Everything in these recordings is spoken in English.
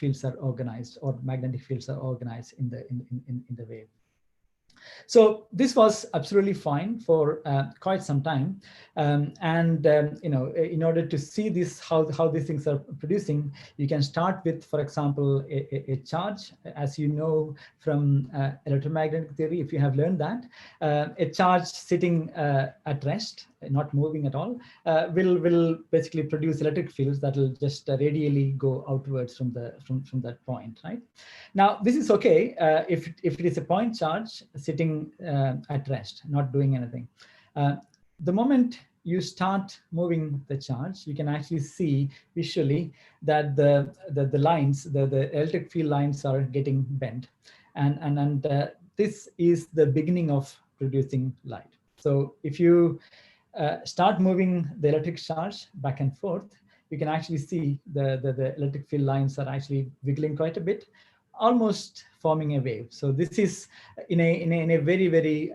fields are organized, or magnetic fields are organized in the wave. So this was absolutely fine for quite some time, in order to see this, how these things are producing, you can start with, for example, a charge. As you know from electromagnetic theory, if you have learned that, a charge sitting at rest, not moving at all, will basically produce electric fields that will just radially go outwards from that point, right? Now this is okay if it is a point charge sitting at rest, not doing anything. The moment you start moving the charge, you can actually see visually that the lines, the electric field lines are getting bent, and this is the beginning of producing light. So if you start moving the electric charge back and forth, you can actually see the electric field lines are actually wiggling quite a bit, almost forming a wave. So this is in a very, very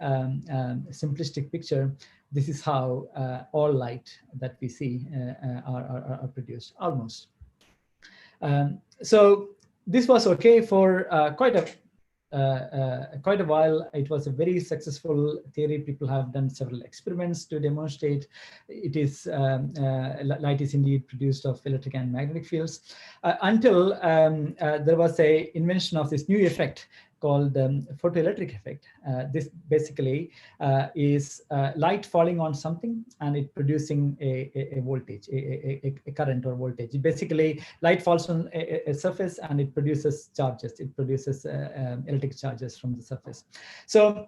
simplistic picture. This is how all light that we see are produced, almost. So this was okay for quite a while. It was a very successful theory. People have done several experiments to demonstrate it is light is indeed produced of electric and magnetic fields, until there was a invention of this new effect called photoelectric effect. This basically is light falling on something and it producing a voltage, a current or voltage. Basically, light falls on a surface and it produces charges. It produces electric charges from the surface. So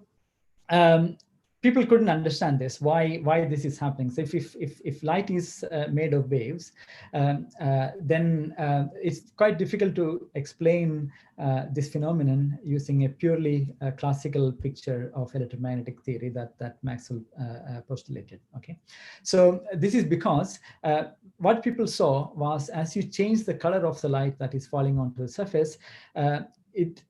people couldn't understand this, why this is happening. So if light is made of waves, then it's quite difficult to explain this phenomenon using a purely classical picture of electromagnetic theory that Maxwell postulated. Okay, so this is because what people saw was, as you change the color of the light that is falling onto the surface, it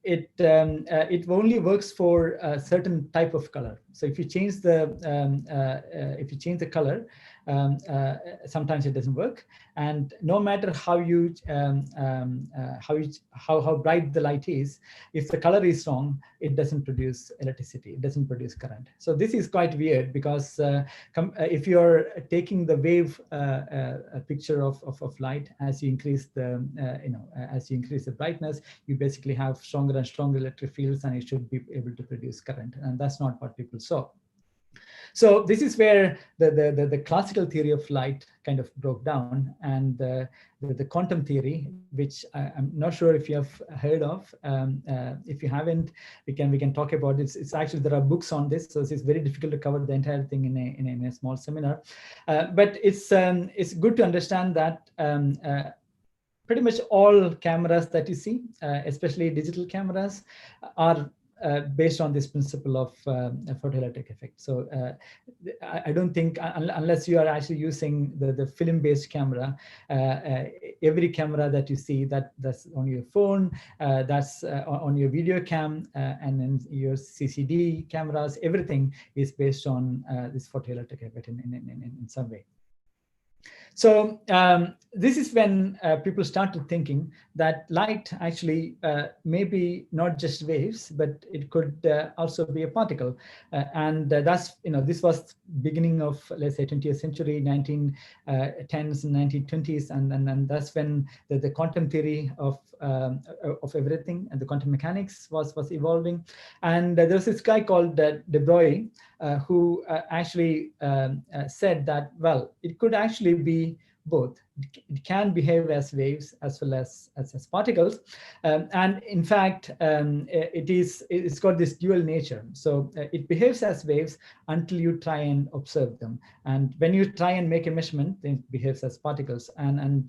only works for a certain type of color. So if you change the color, sometimes it doesn't work, and no matter how bright the light is, if the color is wrong, it doesn't produce electricity. It doesn't produce current. So this is quite weird, because if you're taking the wave picture of light, as you increase the as you increase the brightness, you basically have stronger and stronger electric fields, and it should be able to produce current. And that's not what people saw. So this is where the classical theory of light kind of broke down, and the quantum theory, which I'm not sure if you have heard of. If you haven't, we can talk about it. It's actually, there are books on this, so it's very difficult to cover the entire thing in a small seminar. But it's good to understand that pretty much all cameras that you see, especially digital cameras, are based on this principle of photoelectric effect. So I don't think, unless you are actually using the film-based camera, every camera that you see that's on your phone, that's on your video cam, and then your CCD cameras, everything is based on this photoelectric effect in some way. So this is when people started thinking that light actually may be not just waves, but it could also be a particle. And that's, this was beginning of, let's say, 20th century, 1910s and 1920s. And that's when the quantum theory of everything and the quantum mechanics was evolving. And there was this guy called De Broglie, who actually said that, well, it could actually be both. It can behave as waves as well as particles, and in fact, it's got this dual nature. So it behaves as waves until you try and observe them, and when you try and make a measurement, then it behaves as particles. And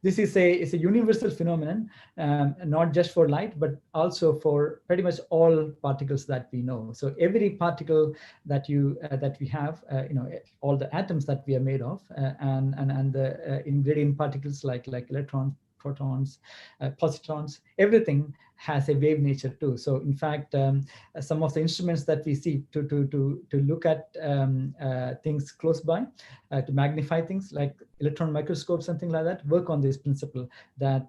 this is a universal phenomenon, not just for light, but also for pretty much all particles that we know. So every particle that we have, all the atoms that we are made of, and the ingredient particles like electrons, protons, positrons, everything has a wave nature too. So in fact, some of the instruments that we see to look at things close by, to magnify things like electron microscopes and things like that, work on this principle that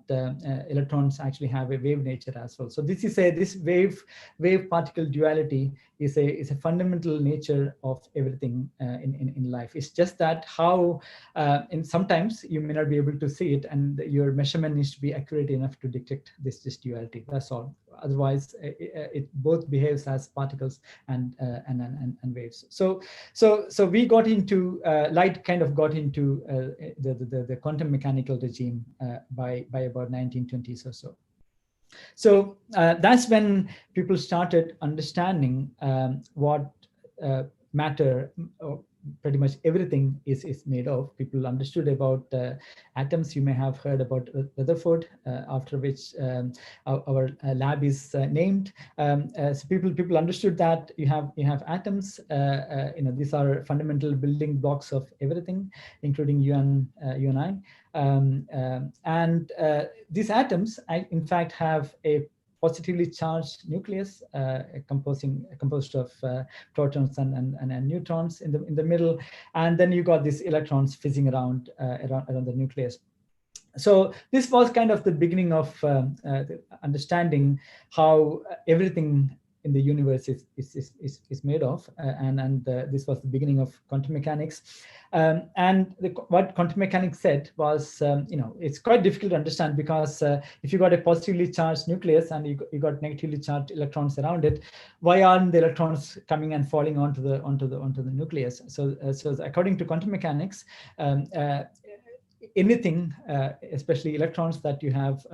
electrons actually have a wave nature as well. So this wave particle duality is a fundamental nature of everything in life. It's just that how and sometimes you may not be able to see it, and your measurement needs to be accurate enough to detect this duality. That's all. Otherwise, it both behaves as particles and waves. So we got into light kind of got into the quantum mechanical regime by about 1920s or so. So that's when people started understanding what matter, pretty much everything is made of. People understood about atoms. You may have heard about Rutherford, after which our lab is named. So people understood that you have atoms. These are fundamental building blocks of everything, including you and I. These atoms, in fact, have a positively charged nucleus composed of protons and neutrons in the middle, and then you got these electrons fizzing around the nucleus. So this was kind of the beginning of understanding how everything in the universe is made of, and this was the beginning of quantum mechanics. What quantum mechanics said was, it's quite difficult to understand, because if you got a positively charged nucleus and you got negatively charged electrons around it, why aren't the electrons coming and falling onto the nucleus? So according to quantum mechanics, anything, especially electrons that you have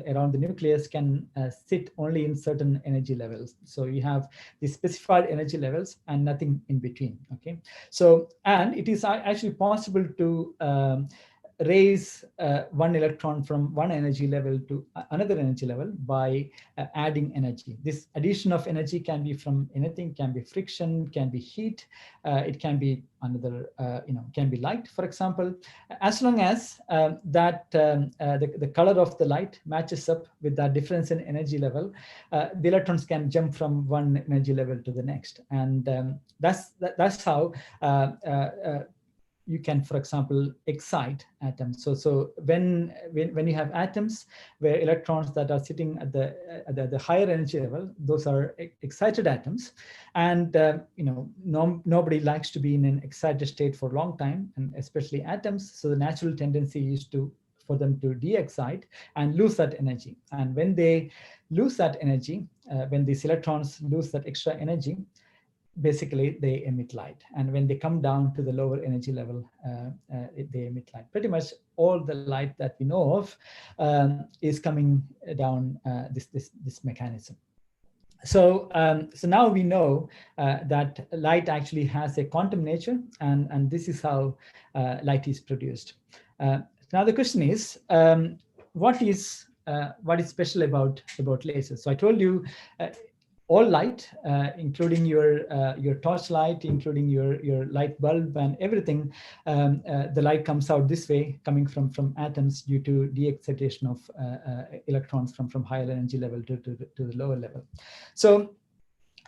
around the nucleus, can sit only in certain energy levels. So you have the specified energy levels and nothing in between. Okay, so and it is actually possible to raise one electron from one energy level to another energy level by adding energy. This addition of energy can be from anything, can be friction, can be heat, it can be another, can be light, for example, as long as the color of the light matches up with that difference in energy level, the electrons can jump from one energy level to the next. And that's how you can, for example, excite atoms. So when you have atoms where electrons that are sitting at the higher energy level, those are excited atoms, and nobody likes to be in an excited state for a long time, and especially atoms. So the natural tendency is for them to de-excite and lose that energy. And when they lose that energy, when these electrons lose that extra energy, basically they emit light. And when they come down to the lower energy level, they emit light. Pretty much all the light that we know of is coming down this mechanism. So now we know that light actually has a quantum nature, and this is how light is produced. Now the question is, what is special about lasers? So I told you, all light, including your torch light, including your light bulb and everything, the light comes out this way, coming from atoms due to de-excitation of electrons from higher energy level to the lower level. So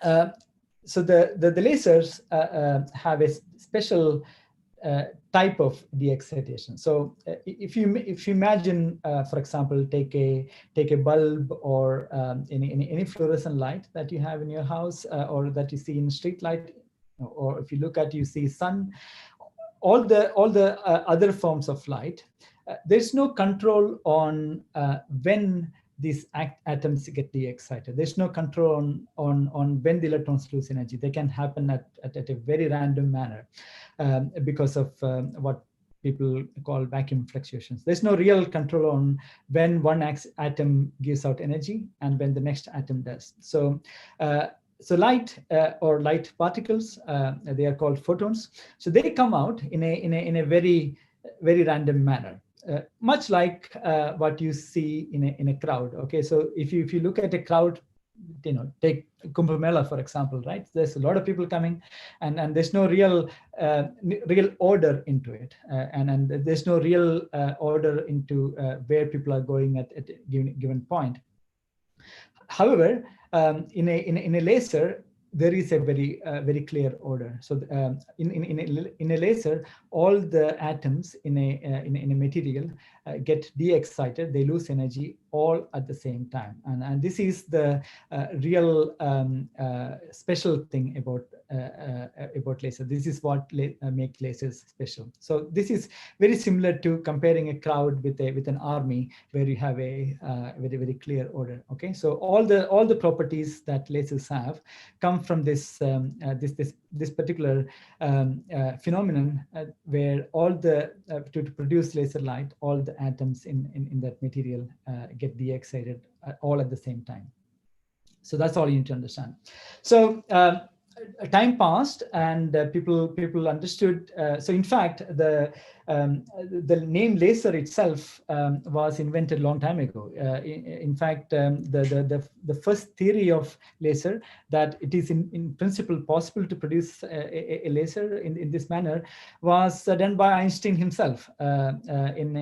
the lasers have a special type of de-excitation. So if you imagine, for example, take a bulb or any fluorescent light that you have in your house, or that you see in street light, or if you look at, you see sun, all the other forms of light, there's no control on when these atoms get de-excited. There's no control on when the electrons lose energy. They can happen at a very random manner because of what people call vacuum fluctuations. There's no real control on when one atom gives out energy and when the next atom does. So light or light particles, they are called photons. So they come out in a very, very random manner. Much like what you see in a crowd. Okay, so if you look at a crowd, take Kumbh Mela, for example, right? There's a lot of people coming, and there's no real order into it, and there's no real order into where people are going at a given point. However, in a laser, there is a very clear order. So in a laser, all the atoms in a material get de-excited, they lose energy all at the same time. And this is the real special thing about laser. This is what make lasers special. So this is very similar to comparing a crowd with an army, where you have a very clear order. Okay, so all the properties that lasers have come from this particular phenomenon, where all the to produce laser light, all the atoms in that material get de-excited all at the same time. So that's all you need to understand. So time passed, and people understood. So in fact, the name laser itself was invented a long time ago. In fact, the first theory of laser, that it is in principle possible to produce a laser in this manner, was done by Einstein himself in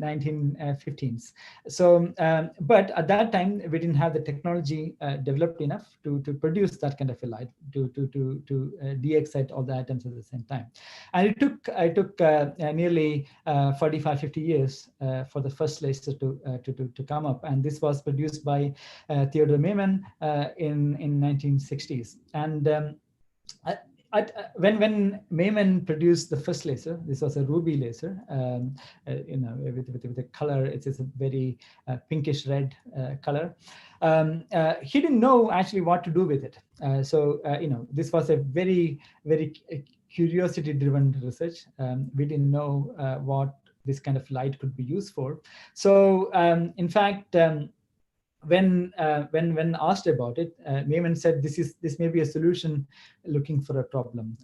1915s. So, but at that time we didn't have the technology developed enough to produce that kind of a light, to de-excite all the atoms at the same time. And it took nearly 45-50 years for the first laser to come up, and this was produced by Theodore Maiman in 1960s. And when Maiman produced the first laser, this was a ruby laser, with a color. It's a very pinkish red color. He didn't know actually what to do with it. This was a very curiosity-driven research. We didn't know what this kind of light could be used for. So in fact, when asked about it, Maiman said this may be a solution looking for a problem.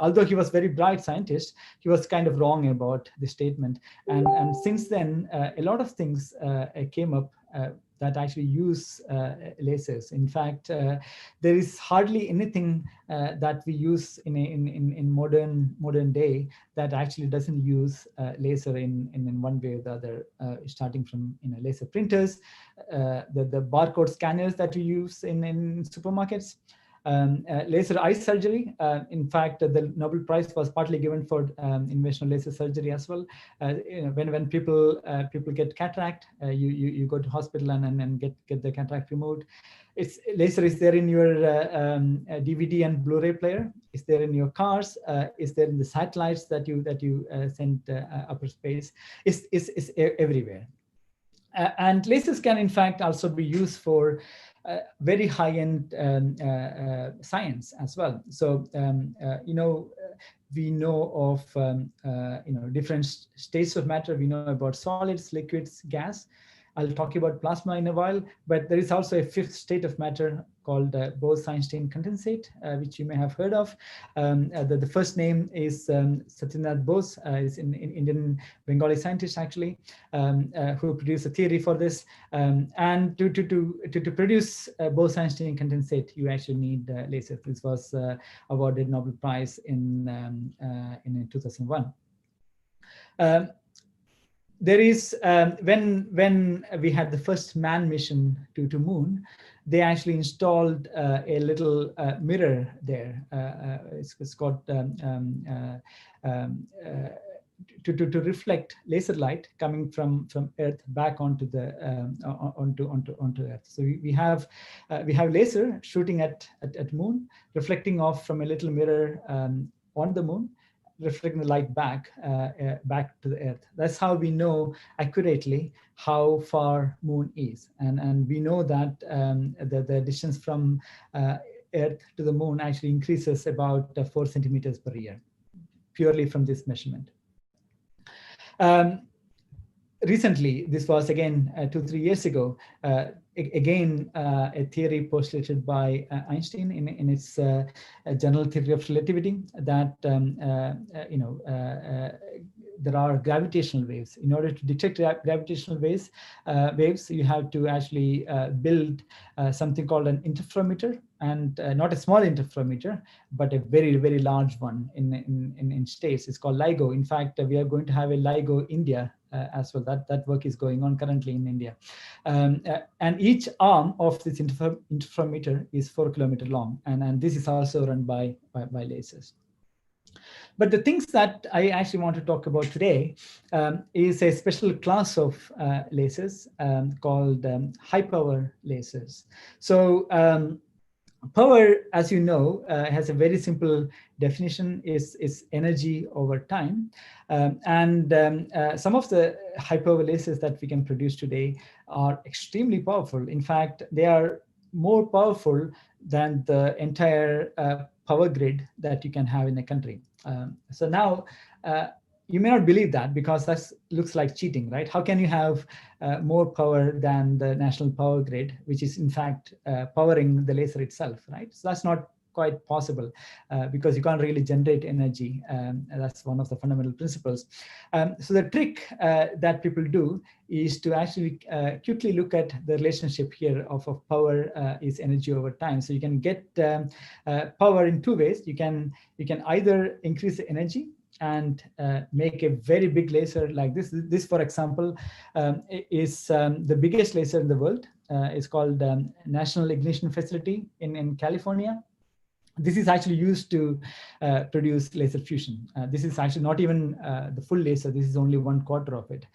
Although he was a very bright scientist, he was kind of wrong about the statement. And since then, a lot of things came up that actually use lasers. In fact, there is hardly anything that we use in modern day that actually doesn't use laser in one way or the other. Starting from laser printers, the barcode scanners that we use in supermarkets. Laser eye surgery. In fact, the Nobel Prize was partly given for invention of laser surgery as well. When people get cataract, you go to hospital and get the cataract removed. Laser is there in your DVD and Blu-ray player. It's there in your cars. It's there in the satellites that you send upper space. It's everywhere. And lasers can in fact also be used for very high-end science as well. So we know of different states of matter. We know about solids, liquids, gas. I'll talk about plasma in a while, but there is also a fifth state of matter called Bose-Einstein condensate, which you may have heard of. The first name is Satyendra Bose, is an Indian Bengali scientist actually, who produced a theory for this. And to produce Bose-Einstein condensate, you actually need lasers. This was awarded Nobel Prize in 2001. There is when we had the first manned mission to moon, they actually installed a little mirror there. It's called to reflect laser light coming from Earth back onto the onto Earth. So we have laser shooting at moon, reflecting off from a little mirror on the moon, reflecting the light back to the Earth. That's how we know accurately how far moon is, and we know that the distance from Earth to the moon actually increases about 4 centimeters per year, purely from this measurement. Recently, this was again 2-3 years ago, again a theory postulated by Einstein in its general theory of relativity, that there are gravitational waves. In order to detect gravitational waves, you have to actually build something called an interferometer, and not a small interferometer, but a very large one in states. It's called LIGO. In fact, we are going to have a LIGO India as well. That work is going on currently in India. And each arm of this interferometer is 4 kilometers long, and this is also run by lasers. But the things that I actually want to talk about today is a special class of lasers called high power lasers. So power, as you know, has a very simple definition, is energy over time. Some of the high power lasers that we can produce today are extremely powerful. In fact, they are more powerful than the entire power grid that you can have in a country. So now, you may not believe that, because that looks like cheating, right? How can you have more power than the national power grid, which is in fact powering the laser itself, right? So that's not quite possible, because you can't really generate energy. That's one of the fundamental principles. So the trick that people do is to actually quickly look at the relationship here of power is energy over time. So you can get power in two ways. You can either increase the energy and make a very big laser like this. This, for example, is the biggest laser in the world. It's called National Ignition Facility in California. This is actually used to produce laser fusion. This is actually not even the full laser. This is only 1/4 of it.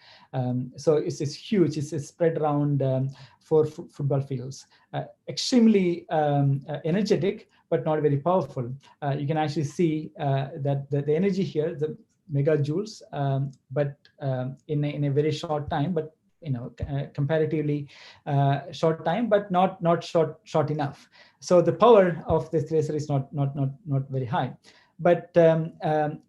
So it's huge. It's spread around 4 football fields. Extremely energetic, but not very powerful. You can actually see that the energy here, the megajoules, but in a very short time, but comparatively short time, but not short enough. So the power of this laser is not very high. But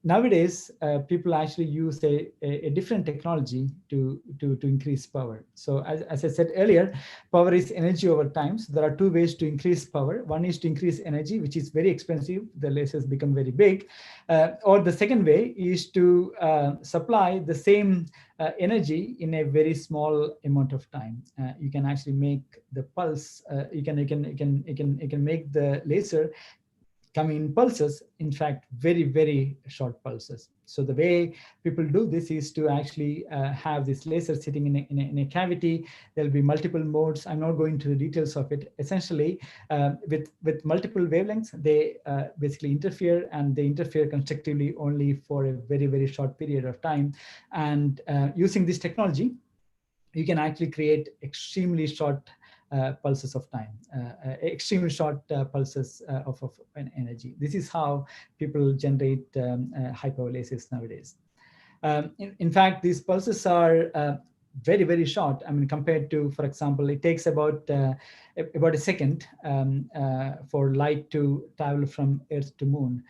nowadays, people actually use a different technology to increase power. So as I said earlier, power is energy over time. So there are two ways to increase power. One is to increase energy, which is very expensive. The lasers become very big. Or the second way is to supply the same energy in a very small amount of time. You can actually make the pulse. You can make the laser come in pulses, in fact, very, very short pulses. So the way people do this is to actually have this laser sitting in a cavity. There'll be multiple modes. I'm not going to the details of it. Essentially, with multiple wavelengths, they basically interfere, and they interfere constructively only for a very, very short period of time. And using this technology, you can actually create extremely short pulses of time, extremely short pulses of energy. This is how people generate high power lasers nowadays. In fact, these pulses are very, very short. I mean, compared to, for example, it takes about a second for light to travel from Earth to Moon,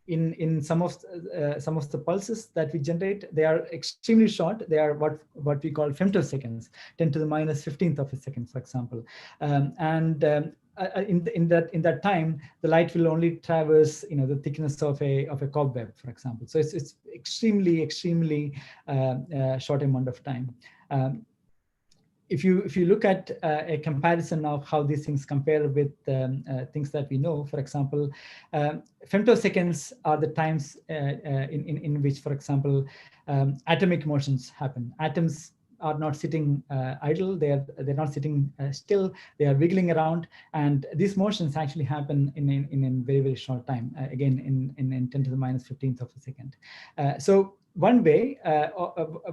in some of the pulses that we generate, they are extremely short. They are what we call femtoseconds, 10 to the minus 15th of a second, for example. In that time, the light will only traverse the thickness of a cobweb, for example. So it's extremely short amount of time. If you look at a comparison of how these things compare with things that we know, for example, femtoseconds are the times in which, for example, atomic motions happen. Atoms are not sitting idle. They're not sitting still. They are wiggling around, and these motions actually happen in a very, very short time. Again, in 10 to the minus 15th of a second. So one way,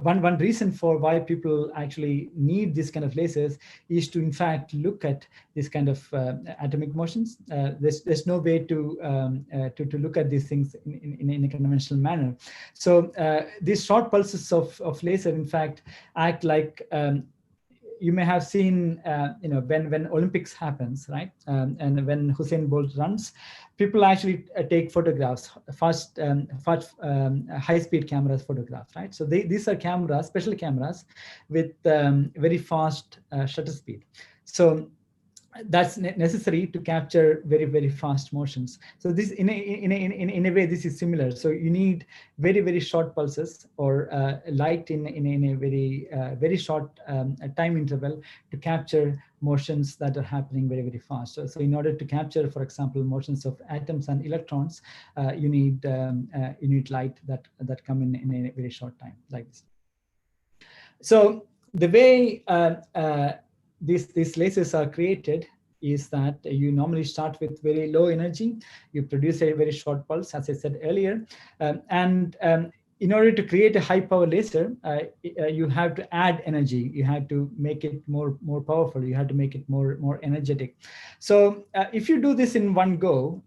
one reason for why people actually need this kind of lasers is to, in fact, look at this kind of atomic motions. There's no way to look at these things in a conventional manner. So these short pulses of laser, in fact, act like you may have seen, when Olympics happens, right? And when Usain Bolt runs, people actually take photographs, fast, high-speed cameras photographs, right? So these are cameras, special cameras with very fast shutter speed. So that's necessary to capture very, very fast motions. So this, in a way, this is similar. So you need very, very short pulses or light in a very, very short time interval to capture motions that are happening very, very fast. So in order to capture, for example, motions of atoms and electrons, you need light that come in a very short time, like this. So the way these lasers are created is that you normally start with very low energy. You produce a very short pulse, as I said earlier, and in order to create a high power laser, you have to add energy. You have to make it more powerful. You have to make it more energetic. So if you do this in one go,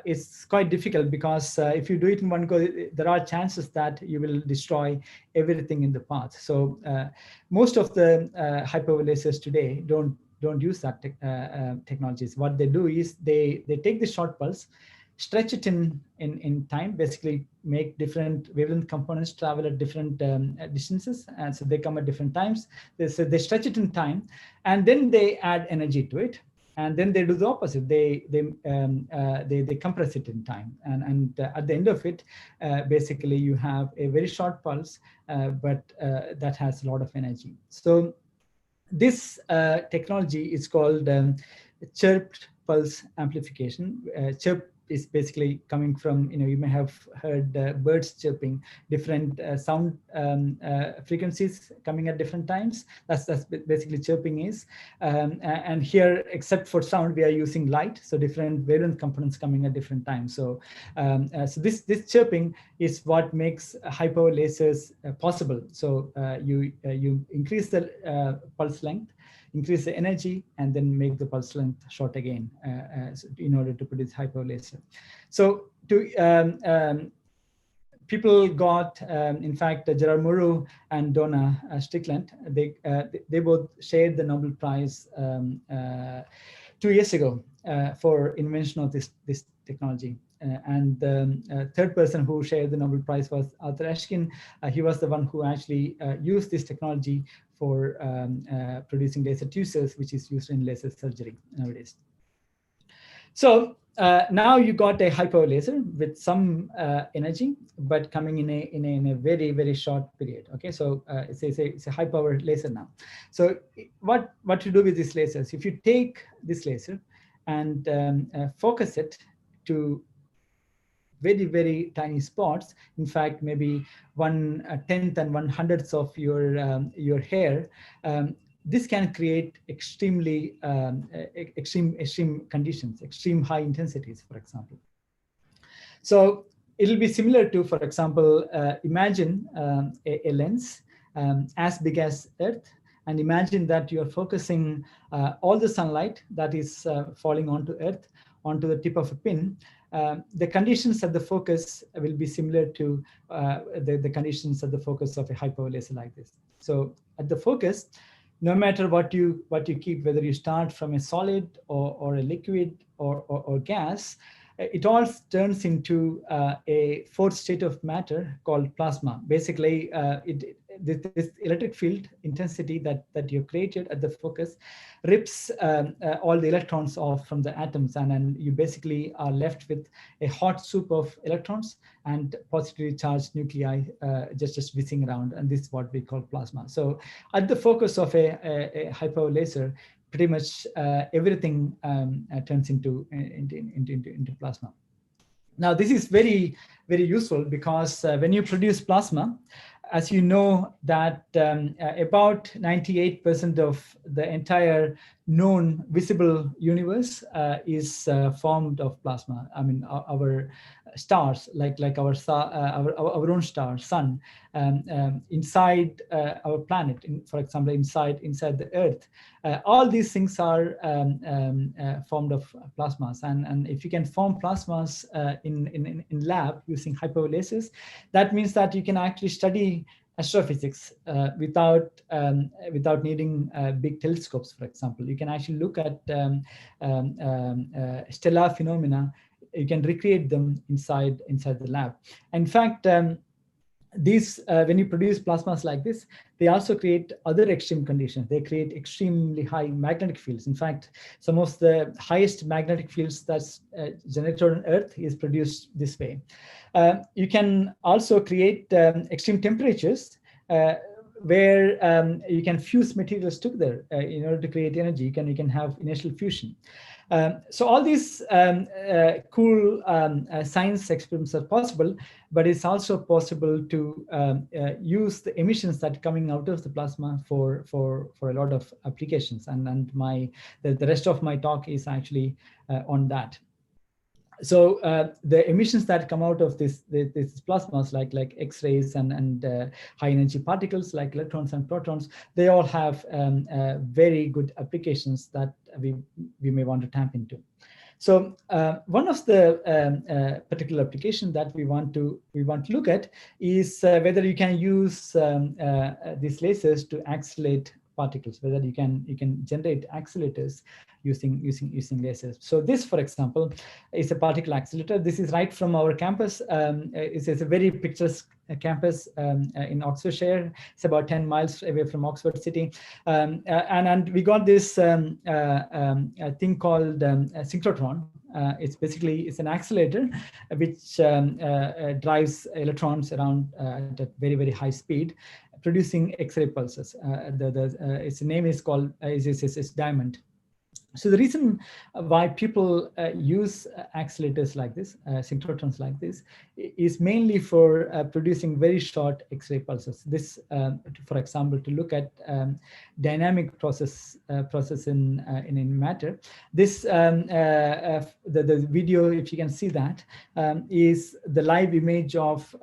it's quite difficult, because if you do it in one go, there are chances that you will destroy everything in the path. So most of the high power lasers today don't use that technologies. What they do is they take the short pulse, stretch it in time, basically make different wavelength components travel at different distances, and so they come at different times. So they stretch it in time, and then they add energy to it, and then they do the opposite. They compress it in time, and at the end of it, basically you have a very short pulse, but that has a lot of energy. So this technology is called chirped pulse amplification. Chirp is basically coming from, you may have heard birds chirping, different sound frequencies coming at different times. That's basically chirping is. And here, except for sound, we are using light, so different wavelength components coming at different times. So, so this chirping is what makes high power lasers possible. So you increase the pulse length, increase the energy, and then make the pulse length short again in order to produce high power laser. So people got, in fact, Gerard Mourou and Donna Strickland, they both shared the Nobel Prize 2 years ago for invention of this technology. And the third person who shared the Nobel Prize was Arthur Ashkin. He was the one who actually used this technology for producing laser tweezers, which is used in laser surgery nowadays. So now you got a high power laser with some energy, but coming in a very, very short period. Okay, so it's a high power laser now. So what to do with these lasers? If you take this laser and focus it to very, very tiny spots, in fact, maybe 1/10 and 1/100th of your hair, this can create extremely extreme conditions, extreme high intensities, for example. So it'll be similar to, for example, imagine a lens as big as Earth, and imagine that you're focusing all the sunlight that is falling onto Earth onto the tip of a pin. The conditions at the focus will be similar to the conditions at the focus of a high power laser like this. So at the focus, no matter what you keep, whether you start from a solid or a liquid or gas, it all turns into a fourth state of matter called plasma. Basically, this electric field intensity that you created at the focus rips all the electrons off from the atoms, and you basically are left with a hot soup of electrons and positively charged nuclei just whizzing around, and this is what we call plasma. So at the focus of a high power laser, pretty much everything turns into plasma. Now, this is very, very useful, because when you produce plasma, as you know, that about 98% of the entire known visible universe is formed of plasma. I mean, our stars, like our own star, sun, inside our planet, for example, inside the Earth, all these things are formed of plasmas. And if you can form plasmas in lab using high power lasers, that means that you can actually study astrophysics without needing big telescopes. For example, you can actually look at stellar phenomena. You can recreate them inside the lab. In fact, these when you produce plasmas like this, they also create other extreme conditions. They create extremely high magnetic fields. In fact, some of the highest magnetic fields that's generated on Earth is produced this way. You can also create extreme temperatures where you can fuse materials together in order to create energy. You can have initial fusion. So all these cool science experiments are possible, but it's also possible to use the emissions that are coming out of the plasma for a lot of applications. And the rest of my talk is actually on that. So the emissions that come out of this plasmas, like X-rays and high energy particles like electrons and protons, they all have very good applications that we may want to tap into. So one of the particular application that we want to look at is whether you can use these lasers to accelerate particles, whether you can generate accelerators using lasers. So this, for example, is a particle accelerator. This is right from our campus. It's a very picturesque campus in Oxfordshire. It's about 10 miles away from Oxford City, and we got this thing called a synchrotron. It's an accelerator which drives electrons around at a very, very high speed, producing X-ray pulses. Its name is called is Diamond. So the reason why people use accelerators like this, synchrotrons like this, is mainly for producing very short X-ray pulses. This, for example, to look at dynamic process in matter. This the video, if you can see that, is the live image of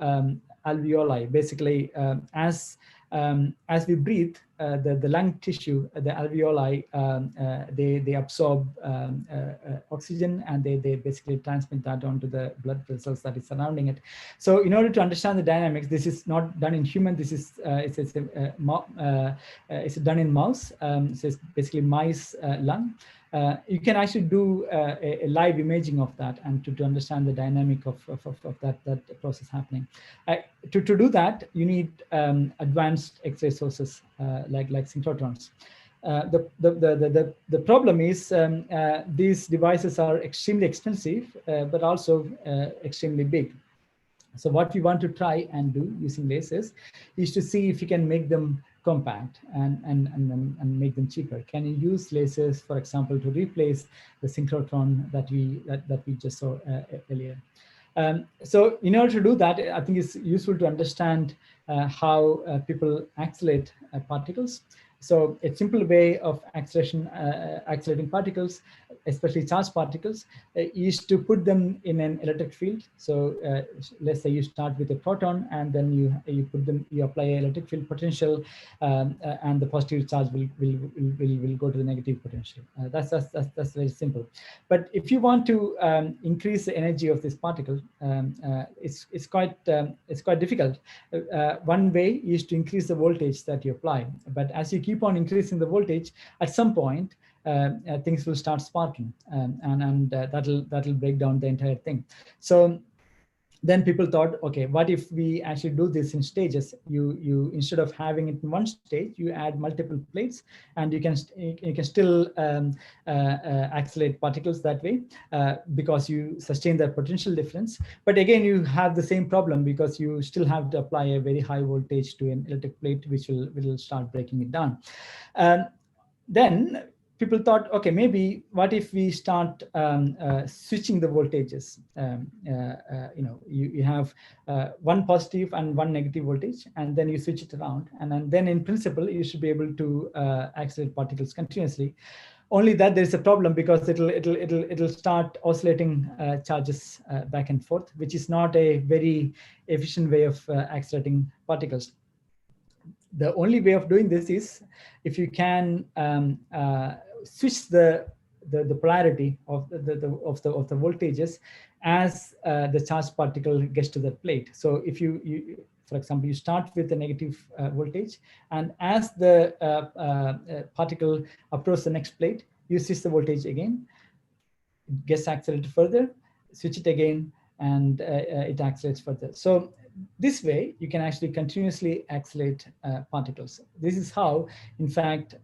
alveoli. Basically, as we breathe, the lung tissue, the alveoli, they absorb oxygen, and they basically transmit that onto the blood vessels that is surrounding it. So in order to understand the dynamics, this is not done in human. This is it's done in mouse. So it's basically mice lung. You can actually do a live imaging of that, and to understand the dynamic of that process happening. To do that, you need advanced X-ray sources like synchrotrons. The problem is these devices are extremely expensive, but also extremely big. So what we want to try and do using lasers is to see if you can make them compact and make them cheaper. Can you use lasers, for example, to replace the synchrotron that we just saw earlier? So in order to do that, I think it's useful to understand how people accelerate particles. So a simple way of accelerating particles, especially charged particles, is to put them in an electric field. So let's say you start with a proton, and then you apply an electric field potential, and the positive charge will go to the negative potential. That's very simple. But if you want to increase the energy of this particle, it's quite difficult. One way is to increase the voltage that you apply, but as you keep on increasing the voltage, at some point things will start sparking, and that'll break down the entire thing. So then people thought, okay, what if we actually do this in stages? You instead of having it in one stage, you add multiple plates, and you can still accelerate particles that way, because you sustain that potential difference. But again, you have the same problem, because you still have to apply a very high voltage to an electric plate, which will start breaking it down. Then people thought, okay, maybe what if we start switching the voltages? You have one positive and one negative voltage, and then you switch it around, and then in principle you should be able to accelerate particles continuously. Only that there's a problem, because it'll start oscillating charges back and forth, which is not a very efficient way of accelerating particles. The only way of doing this is if you can switch the polarity of the voltages as the charged particle gets to the plate. So if you for example, you start with a negative voltage, and as the particle approaches the next plate, you switch the voltage again, it gets accelerated further, switch it again, and it accelerates further. So this way, you can actually continuously accelerate particles. This is how, in fact,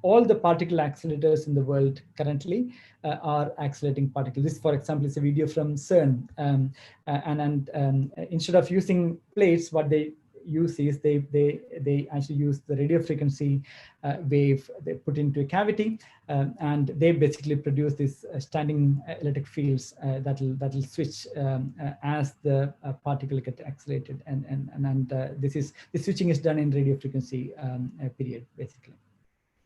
all the particle accelerators in the world currently are accelerating particles. This, for example, is a video from CERN. Instead of using plates, what they use is they actually use the radio frequency wave they put into a cavity, and they basically produce these standing electric fields that'll switch as the particle get accelerated, and this switching is done in radio frequency period basically.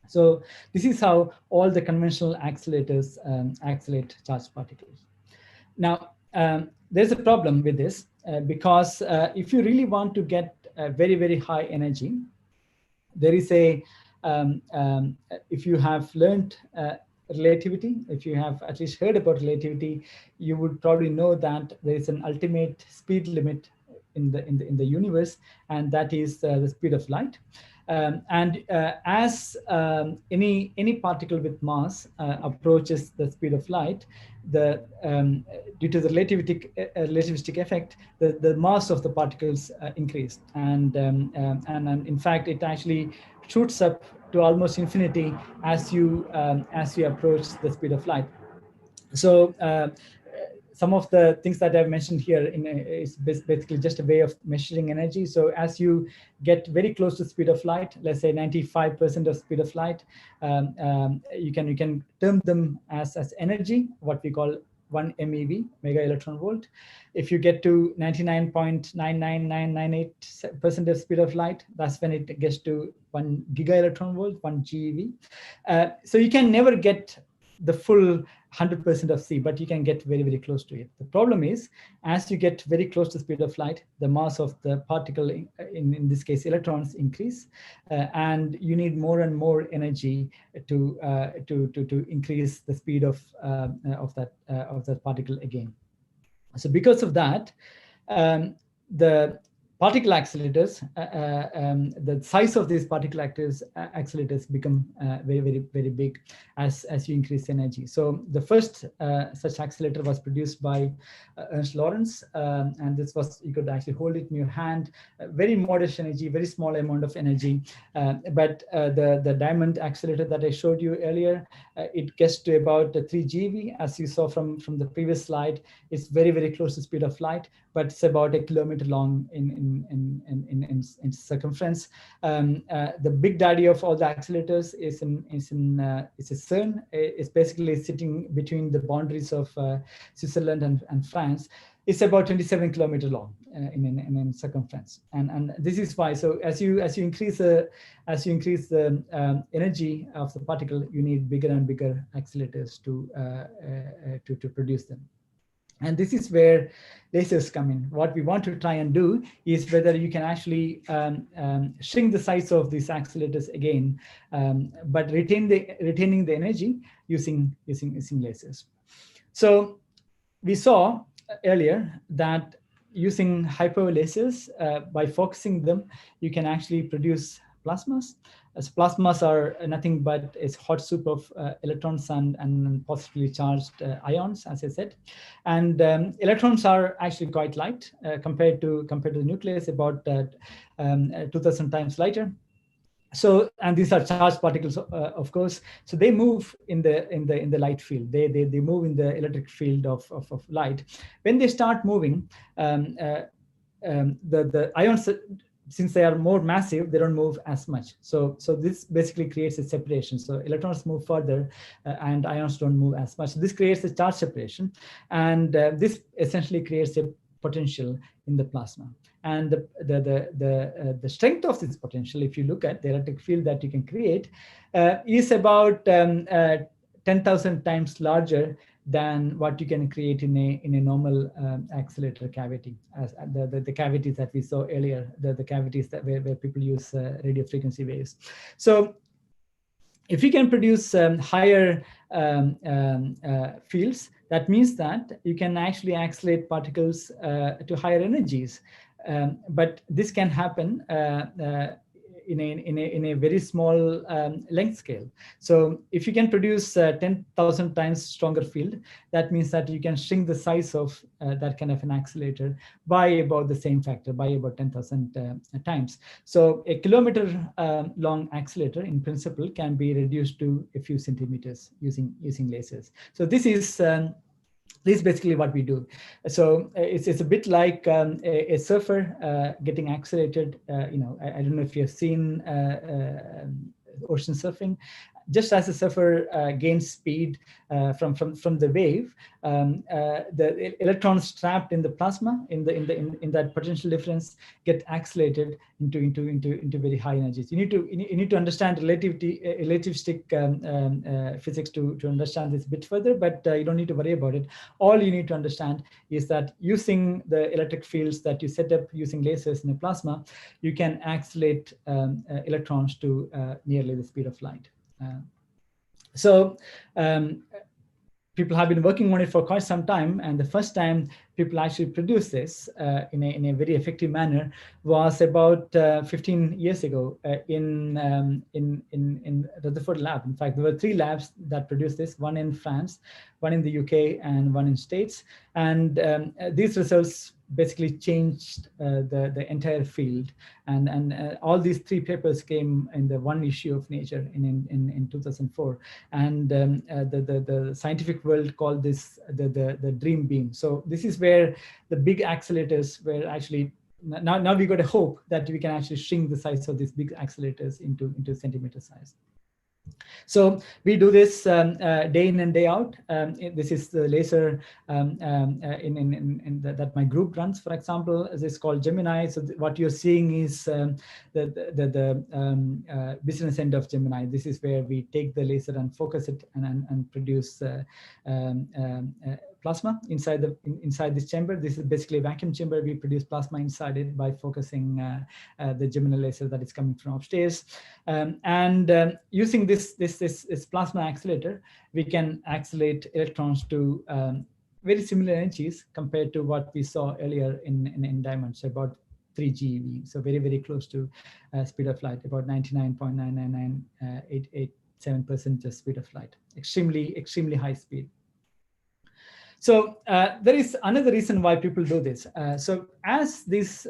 So this is how all the conventional accelerators accelerate charged particles. Now, there's a problem with this because if you really want to get very, very high energy, there is a, if you have learned relativity, if you have at least heard about relativity, you would probably know that there is an ultimate speed limit in the universe, and that is the speed of light. As any particle with mass approaches the speed of light, due to the relativistic effect, the mass of the particles increase, and in fact it actually shoots up to almost infinity as you approach the speed of light. So some of the things that I've mentioned here is basically just a way of measuring energy. So as you get very close to the speed of light, let's say 95% of speed of light, you can term them as energy, what we call 1 MeV, mega electron volt. If you get to 99.99998% of speed of light, that's when it gets to 1 giga electron volt, 1 GeV. So you can never get the full 100% of C, but you can get very, very close to it. The problem is, as you get very close to the speed of light, the mass of the particle, in this case electrons, increase, and you need more and more energy to increase the speed of that particle again. So because of that, the particle accelerators, the size of these particle accelerators become very, very, very big as you increase energy. So the first such accelerator was produced by Ernst Lawrence, and this was, you could actually hold it in your hand, very modest energy, very small amount of energy. But the diamond accelerator that I showed you earlier, it gets to about 3 GeV, as you saw from the previous slide. It's very, very close to the speed of light, but it's about 1 kilometer long in circumference. The big daddy of all the accelerators is a CERN. It's basically sitting between the boundaries of Switzerland and France. It's about 27 kilometers long in circumference, and this is why. So as you increase the energy of the particle, you need bigger and bigger accelerators to produce them. And this is where lasers come in. What we want to try and do is whether you can actually shrink the size of these accelerators again, but retaining the energy using lasers. So we saw earlier that using high-power lasers, by focusing them, you can actually produce plasmas. As plasmas are nothing but a hot soup of electrons and positively charged ions, as I said. And electrons are actually quite light compared to the nucleus, about 2,000 times lighter. So, and these are charged particles, of course. So they move in the light field. They move in the electric field of light. When they start moving, the ions, since they are more massive, they don't move as much. So this basically creates a separation. So electrons move further, and ions don't move as much. So this creates a charge separation, and this essentially creates a potential in the plasma. And the strength of this potential, if you look at the electric field that you can create, is about 10,000 times larger than what you can create in a normal accelerator cavity, as the cavities that we saw earlier, the cavities where people use radio frequency waves. So if you can produce higher fields, that means that you can actually accelerate particles to higher energies. But this can happen in a very small length scale. So if you can produce 10,000 times stronger field, that means that you can shrink the size of that kind of an accelerator by about the same factor, by about 10,000 times. So a kilometer long accelerator in principle can be reduced to a few centimeters using lasers. So this is This is basically what we do. So it's a bit like a surfer getting accelerated. I don't know if you've seen ocean surfing. Just as a surfer gains speed from the wave, the electrons trapped in the plasma in that potential difference get accelerated into very high energies. You need to understand relativistic physics to understand this a bit further, but you don't need to worry about it. All you need to understand is that using the electric fields that you set up using lasers in a plasma, you can accelerate electrons to nearly the speed of light. People have been working on it for quite some time, and the first time people actually produced this in a very effective manner was about 15 years ago in Rutherford lab. In fact, there were 3 labs that produced this: one in France, one in the UK, and one in States. And these results basically changed the entire field. And all these 3 papers came in the one issue of Nature in 2004. And the scientific world called this the dream beam. So this is where the big accelerators were actually, now we got a hope that we can actually shrink the size of these big accelerators into centimeter size. So we do this day in and day out. This is the laser that my group runs, for example. This is called Gemini. So what you're seeing is the business end of Gemini. This is where we take the laser and focus it and produce plasma inside this chamber. This is basically a vacuum chamber. We produce plasma inside it by focusing the Gemini laser that is coming from upstairs. Using this plasma accelerator, we can accelerate electrons to very similar energies compared to what we saw earlier in diamonds, about 3 GeV. So very, very close to speed of light, about 99.99987% the speed of light. Extremely high speed. So there is another reason why people do this. So as these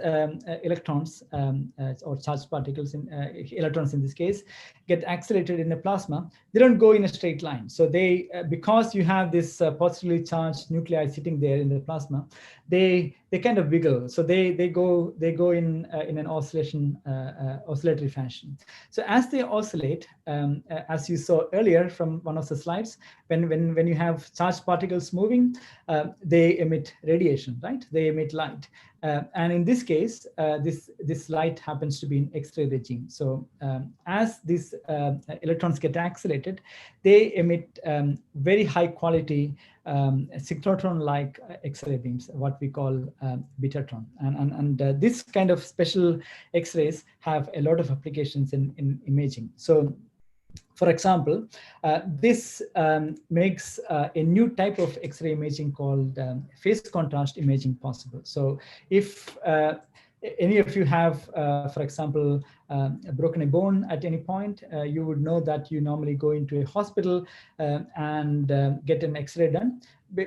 electrons or charged particles, electrons in this case, get accelerated in a plasma, they don't go in a straight line. So they, because you have this positively charged nuclei sitting there in the plasma, they kind of wiggle. So they go in an oscillatory fashion. So as they oscillate, as you saw earlier from one of the slides, when you have charged particles moving, they emit radiation, right? They emit light. And in this case, this light happens to be in X-ray regime. So as these electrons get accelerated, they emit very high quality synchrotron-like X-ray beams, what we call betatron. And this kind of special X-rays have a lot of applications in imaging. So for example, this makes a new type of X-ray imaging called phase contrast imaging possible. So if any of you have, for example, broken a bone at any point, you would know that you normally go into a hospital and get an X-ray done.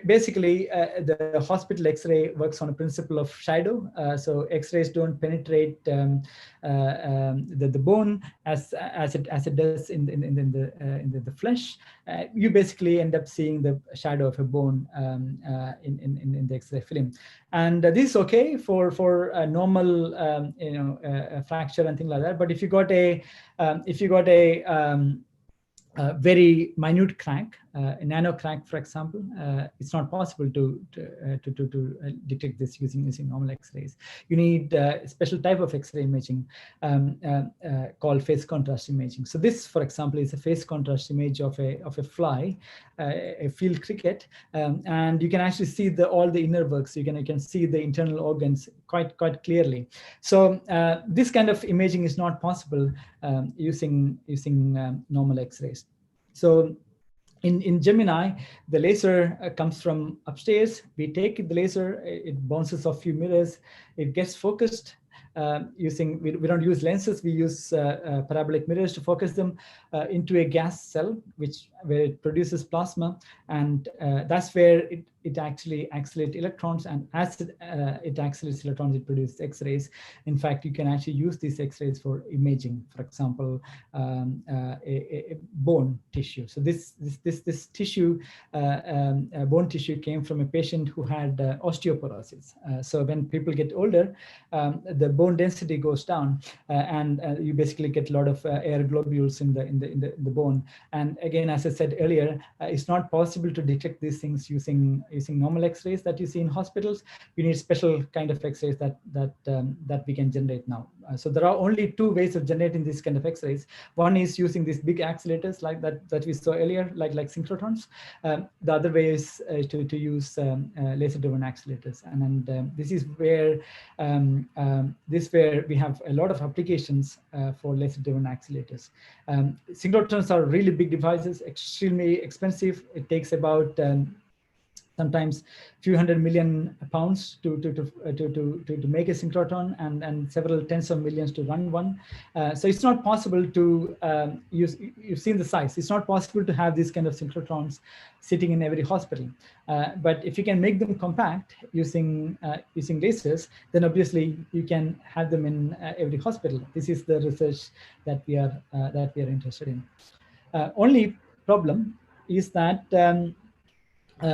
Basically, the hospital X-ray works on a principle of shadow. So X-rays don't penetrate the bone as it does in the flesh. You basically end up seeing the shadow of a bone in the X-ray film, and this is okay for a normal a fracture and things like that. But if you got a very minute crack, a nano crack, for example, it's not possible to detect this using normal X-rays. You need a special type of X-ray imaging called phase contrast imaging. So this, for example, is a phase contrast image of a fly, a field cricket, and you can actually see all the inner works. You can see the internal organs quite clearly. So this kind of imaging is not possible using normal X-rays. So in Gemini, the laser comes from upstairs. We take the laser, it bounces off few mirrors, it gets focused using, we don't use lenses, we use parabolic mirrors to focus them into a gas cell, where it produces plasma, and that's where it actually accelerates electrons, and as it accelerates electrons, it produces X-rays. In fact, you can actually use these X-rays for imaging, for example, a bone tissue. So this tissue, bone tissue, came from a patient who had osteoporosis. So when people get older, the bone density goes down, and you basically get a lot of air globules in the bone. And again, as I said earlier, it's not possible to detect these things using normal X-rays that you see in hospitals. You need special kind of X-rays that we can generate now. So there are only two ways of generating this kind of X-rays. One is using these big accelerators like that we saw earlier, like synchrotrons. The other way is to use laser-driven accelerators, and this is where we have a lot of applications for laser-driven accelerators. Synchrotrons are really big devices, extremely expensive. It takes about sometimes a few $100 million to make a synchrotron, and several tens of millions to run one. So it's not possible to use. You've seen the size. It's not possible to have these kind of synchrotrons sitting in every hospital. But if you can make them compact using lasers, then obviously you can have them in every hospital. This is the research that we are interested in. Only problem is that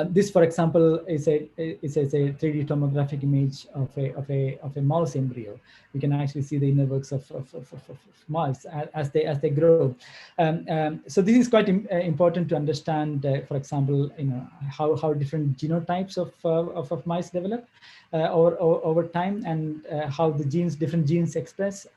this, for example, is a 3D tomographic image of a mouse embryo. You can actually see the inner works of mice as they grow. So this is quite important to understand. For example, how different genotypes of mice develop over time, and how the different genes express.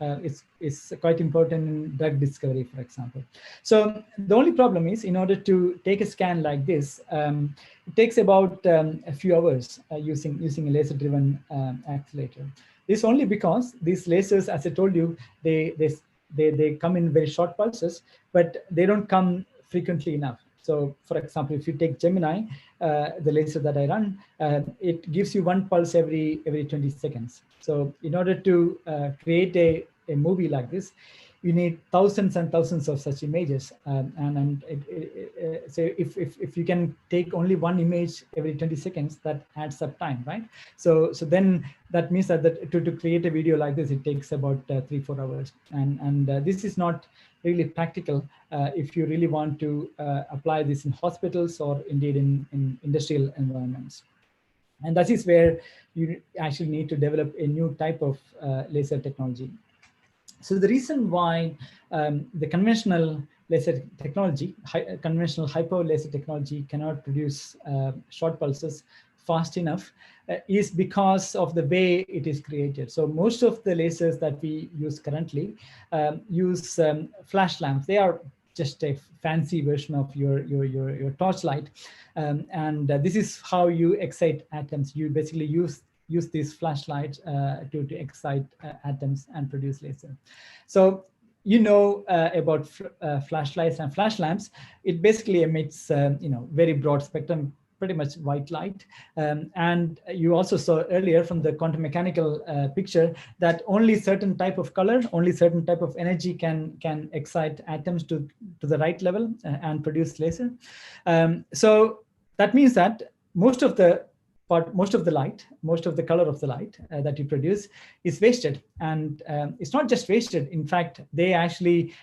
It's quite important in drug discovery, for example. So the only problem is, in order to take a scan like this, it takes about a few hours using a laser-driven accelerator. This only because these lasers, as I told you, they come in very short pulses, but they don't come frequently enough. So, for example, if you take Gemini, the laser that I run, it gives you one pulse every 20 seconds. So, in order to create a movie like this, you need thousands and thousands of such images, so if you can take only one image every 20 seconds, that adds up time, right? So then that means that to create a video like this, it takes about 3-4 hours, and this is not really practical if you really want to apply this in hospitals or indeed in industrial environments. And that is where you actually need to develop a new type of laser technology. So the reason why the conventional laser technology, conventional high-power laser technology cannot produce short pulses fast enough is because of the way it is created. So most of the lasers that we use currently use flash lamps. They are just a fancy version of your torchlight, and this is how you excite atoms. You basically use these flashlights to excite atoms and produce laser. So about flashlights and flash lamps. It basically emits very broad spectrum, pretty much white light. And you also saw earlier from the quantum mechanical picture that only certain type of color, only certain type of energy can excite atoms to the right level and produce laser. So that means that most of the light, most of the color of the light that you produce is wasted, and it's not just wasted. In fact, they actually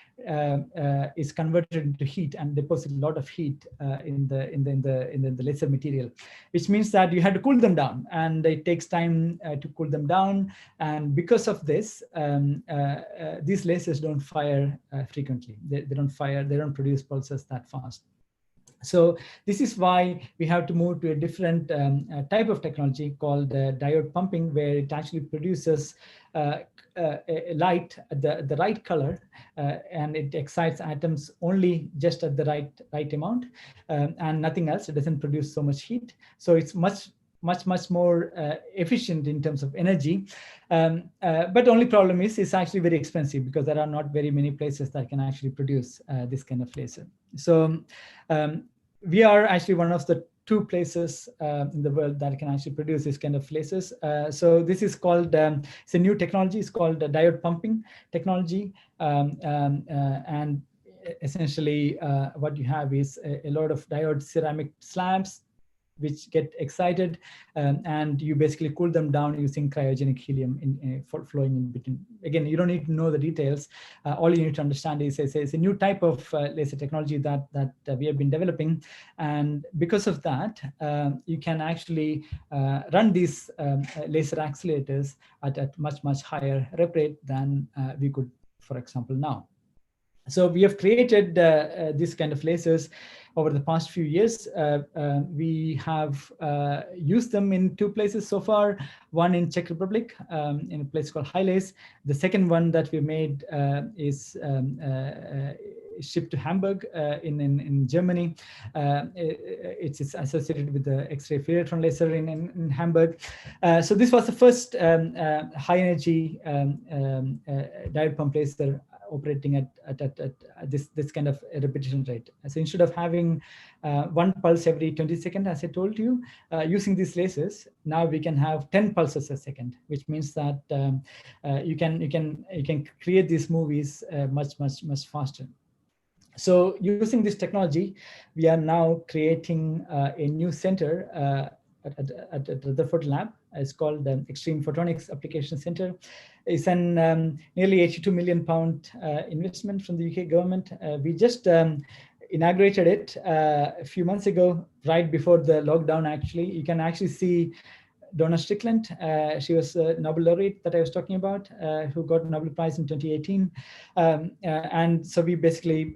is converted into heat and deposit a lot of heat in the laser material, which means that you have to cool them down, and it takes time to cool them down. And because of this, these lasers don't fire frequently. They don't fire. They don't produce pulses that fast. So this is why we have to move to a different type of technology called diode pumping, where it actually produces a light at the right color, and it excites atoms only just at the right amount, and nothing else. It doesn't produce so much heat. So it's much more efficient in terms of energy. But only problem is it's actually very expensive, because there are not very many places that can actually produce this kind of laser. So we are actually one of the 2 places in the world that can actually produce this kind of lasers. So this is called, it's a new technology. It's called diode pumping technology. And essentially what you have is a lot of diode ceramic slabs which get excited, and you basically cool them down using cryogenic helium flowing in between. Again, you don't need to know the details. All you need to understand is it's a new type of laser technology that we have been developing, and because of that, you can actually run these laser accelerators at much higher rep rate than we could, for example, now. So we have created this kind of lasers over the past few years. We have used them in 2 places so far, one in Czech Republic, in a place called Highlights. The second one that we made is shipped to Hamburg in Germany. It's associated with the X-ray electron laser in Hamburg. So this was the first high energy diode pump laser operating at this kind of a repetition rate. So instead of having 1 pulse every 20 seconds, as I told you, using these lasers, now we can have 10 pulses a second, which means that you can create these movies much faster. So using this technology, we are now creating a new center at Rutherford lab. It's called the Extreme Photonics Application Center. It's an nearly £82 million investment from the UK government. We just inaugurated it a few months ago, right before the lockdown. Actually, you can actually see Donna Strickland. She was a Nobel laureate that I was talking about, who got a Nobel Prize in 2018. And so we basically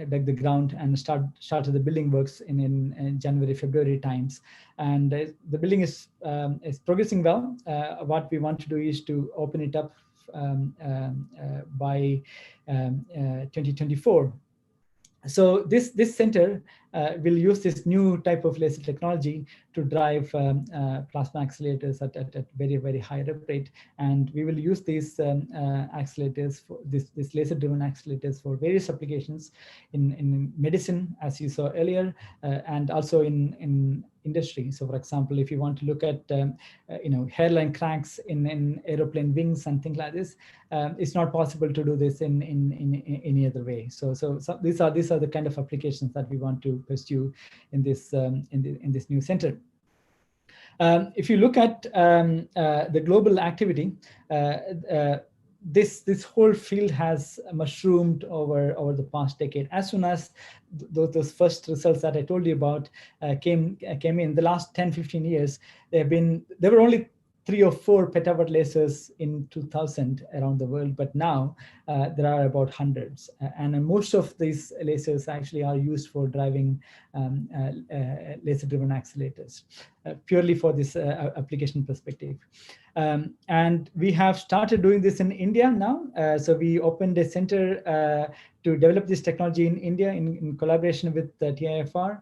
dug the ground and started the building works in January, February times. And the building is progressing well. What we want to do is to open it up by 2024. So this center will use this new type of laser technology to drive plasma accelerators at very high rep rate, and we will use these accelerators for this laser-driven accelerators for various applications in medicine, as you saw earlier, and also in industry. So, for example, if you want to look at hairline cracks in aeroplane wings and things like this, it's not possible to do this in any other way. So these are the kind of applications that we want to pursue in this new center. If you look at the global activity, this whole field has mushroomed over the past decade. As soon as those first results that I told you about came in the last 10-15 years, there were only 3 or 4 petawatt lasers in 2000 around the world, but now there are about hundreds, and most of these lasers actually are used for driving laser-driven accelerators, purely for this application perspective. And we have started doing this in India now. So we opened a center to develop this technology in India in collaboration with TIFR.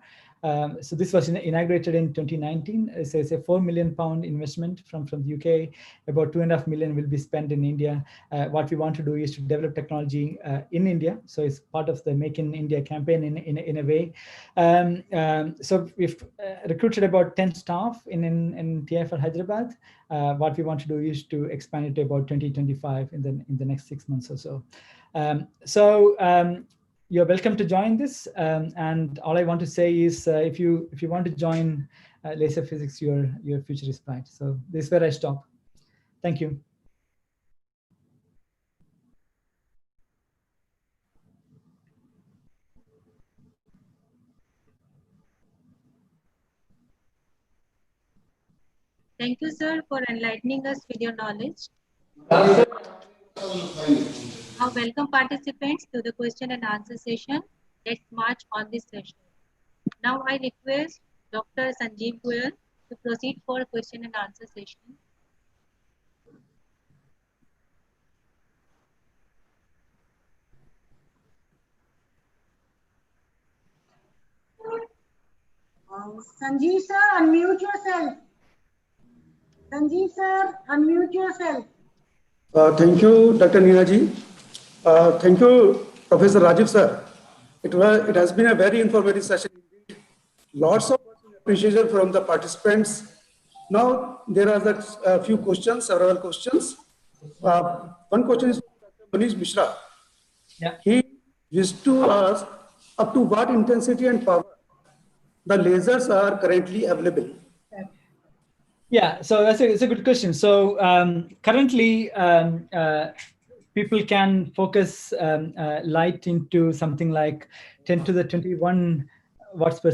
So this was inaugurated in 2019. So it's a £4 million investment from the UK. About $2.5 million will be spent in India. What we want to do is to develop technology in India. So it's part of the Make in India campaign in a way. So we've recruited about 10 staff in TIFR Hyderabad. What we want to do is to expand it to about 2025 in the next 6 months or so. You're welcome to join this, and all I want to say is, if you want to join laser physics, your future is bright. So this is where I stop. Thank you. Thank you, sir, for enlightening us with your knowledge. Now, welcome participants to the question and answer session. Let's march on this session. Now, I request Dr. Sanjeev Goel to proceed for question and answer session. Sanjeev sir, unmute yourself. Sanjeev sir, unmute yourself. Thank you, Dr. Neeraji. Thank you, Professor Rajeev sir. It has been a very informative session. Lots of appreciation from the participants. Now there are a few questions, several questions. One question is from Manish Mishra. Yeah. He wished to ask up to what intensity and power the lasers are currently available? Yeah, so it's a good question. So currently, people can focus light into something like 10 to the 21 watts per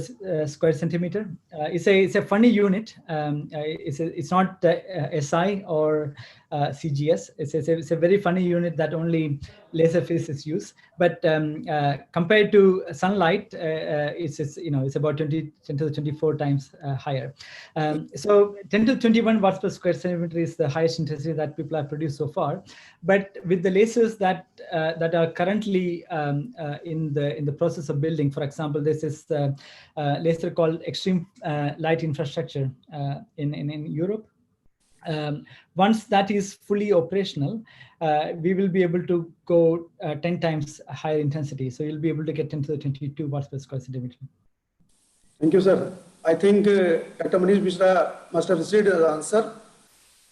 square centimeter. It's a funny unit. It's not SI or CGS. It's a very funny unit that only laser physicists use. But compared to sunlight, it's about 10 to the 24 times higher. So 10 to 21 watts per square centimeter is the highest intensity that people have produced so far. But with the lasers that are currently in the process of building, for example, this is the laser called extreme light infrastructure in Europe. Once that is fully operational, we will be able to go 10 times higher intensity. So you'll be able to get 10 to the 22 watts per square centimeter. Thank you, sir. I think Dr. Manish Mishra must have received the answer.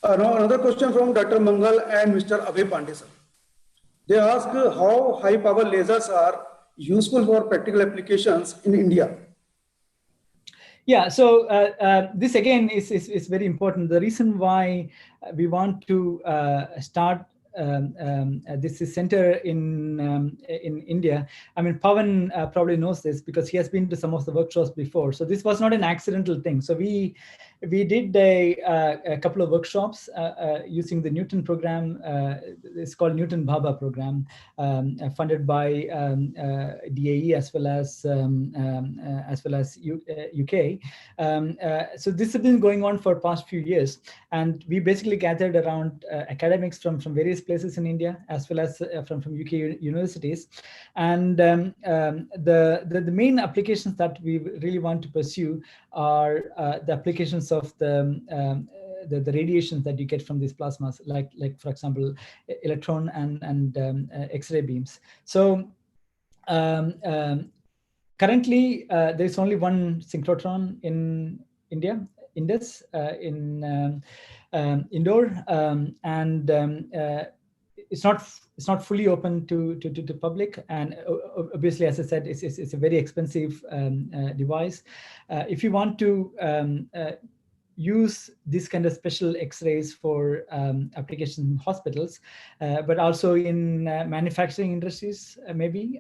Now another question from Dr. Mangal and Mr. Abhay Pandey, sir. They ask how high power lasers are useful for practical applications in India. Yeah, so this again is very important. The reason why we want to start this center in India. I mean, Pawan probably knows this because he has been to some of the workshops before. So this was not an accidental thing. So we did a couple of workshops using the Newton program. It's called Newton Bhabha program, funded by DAE as well as UK. So this has been going on for past few years, and we basically gathered around academics from various places in India as well as from UK universities, and the main applications that we really want to pursue are the applications of the radiations that you get from these plasmas, like for example electron and X-ray beams. So currently there's only one synchrotron in India, Indus, in indoor, and it's not fully open to public, and obviously, as I said, it's a very expensive device. If you want to use this kind of special X-rays for applications in hospitals, but also in manufacturing industries, maybe,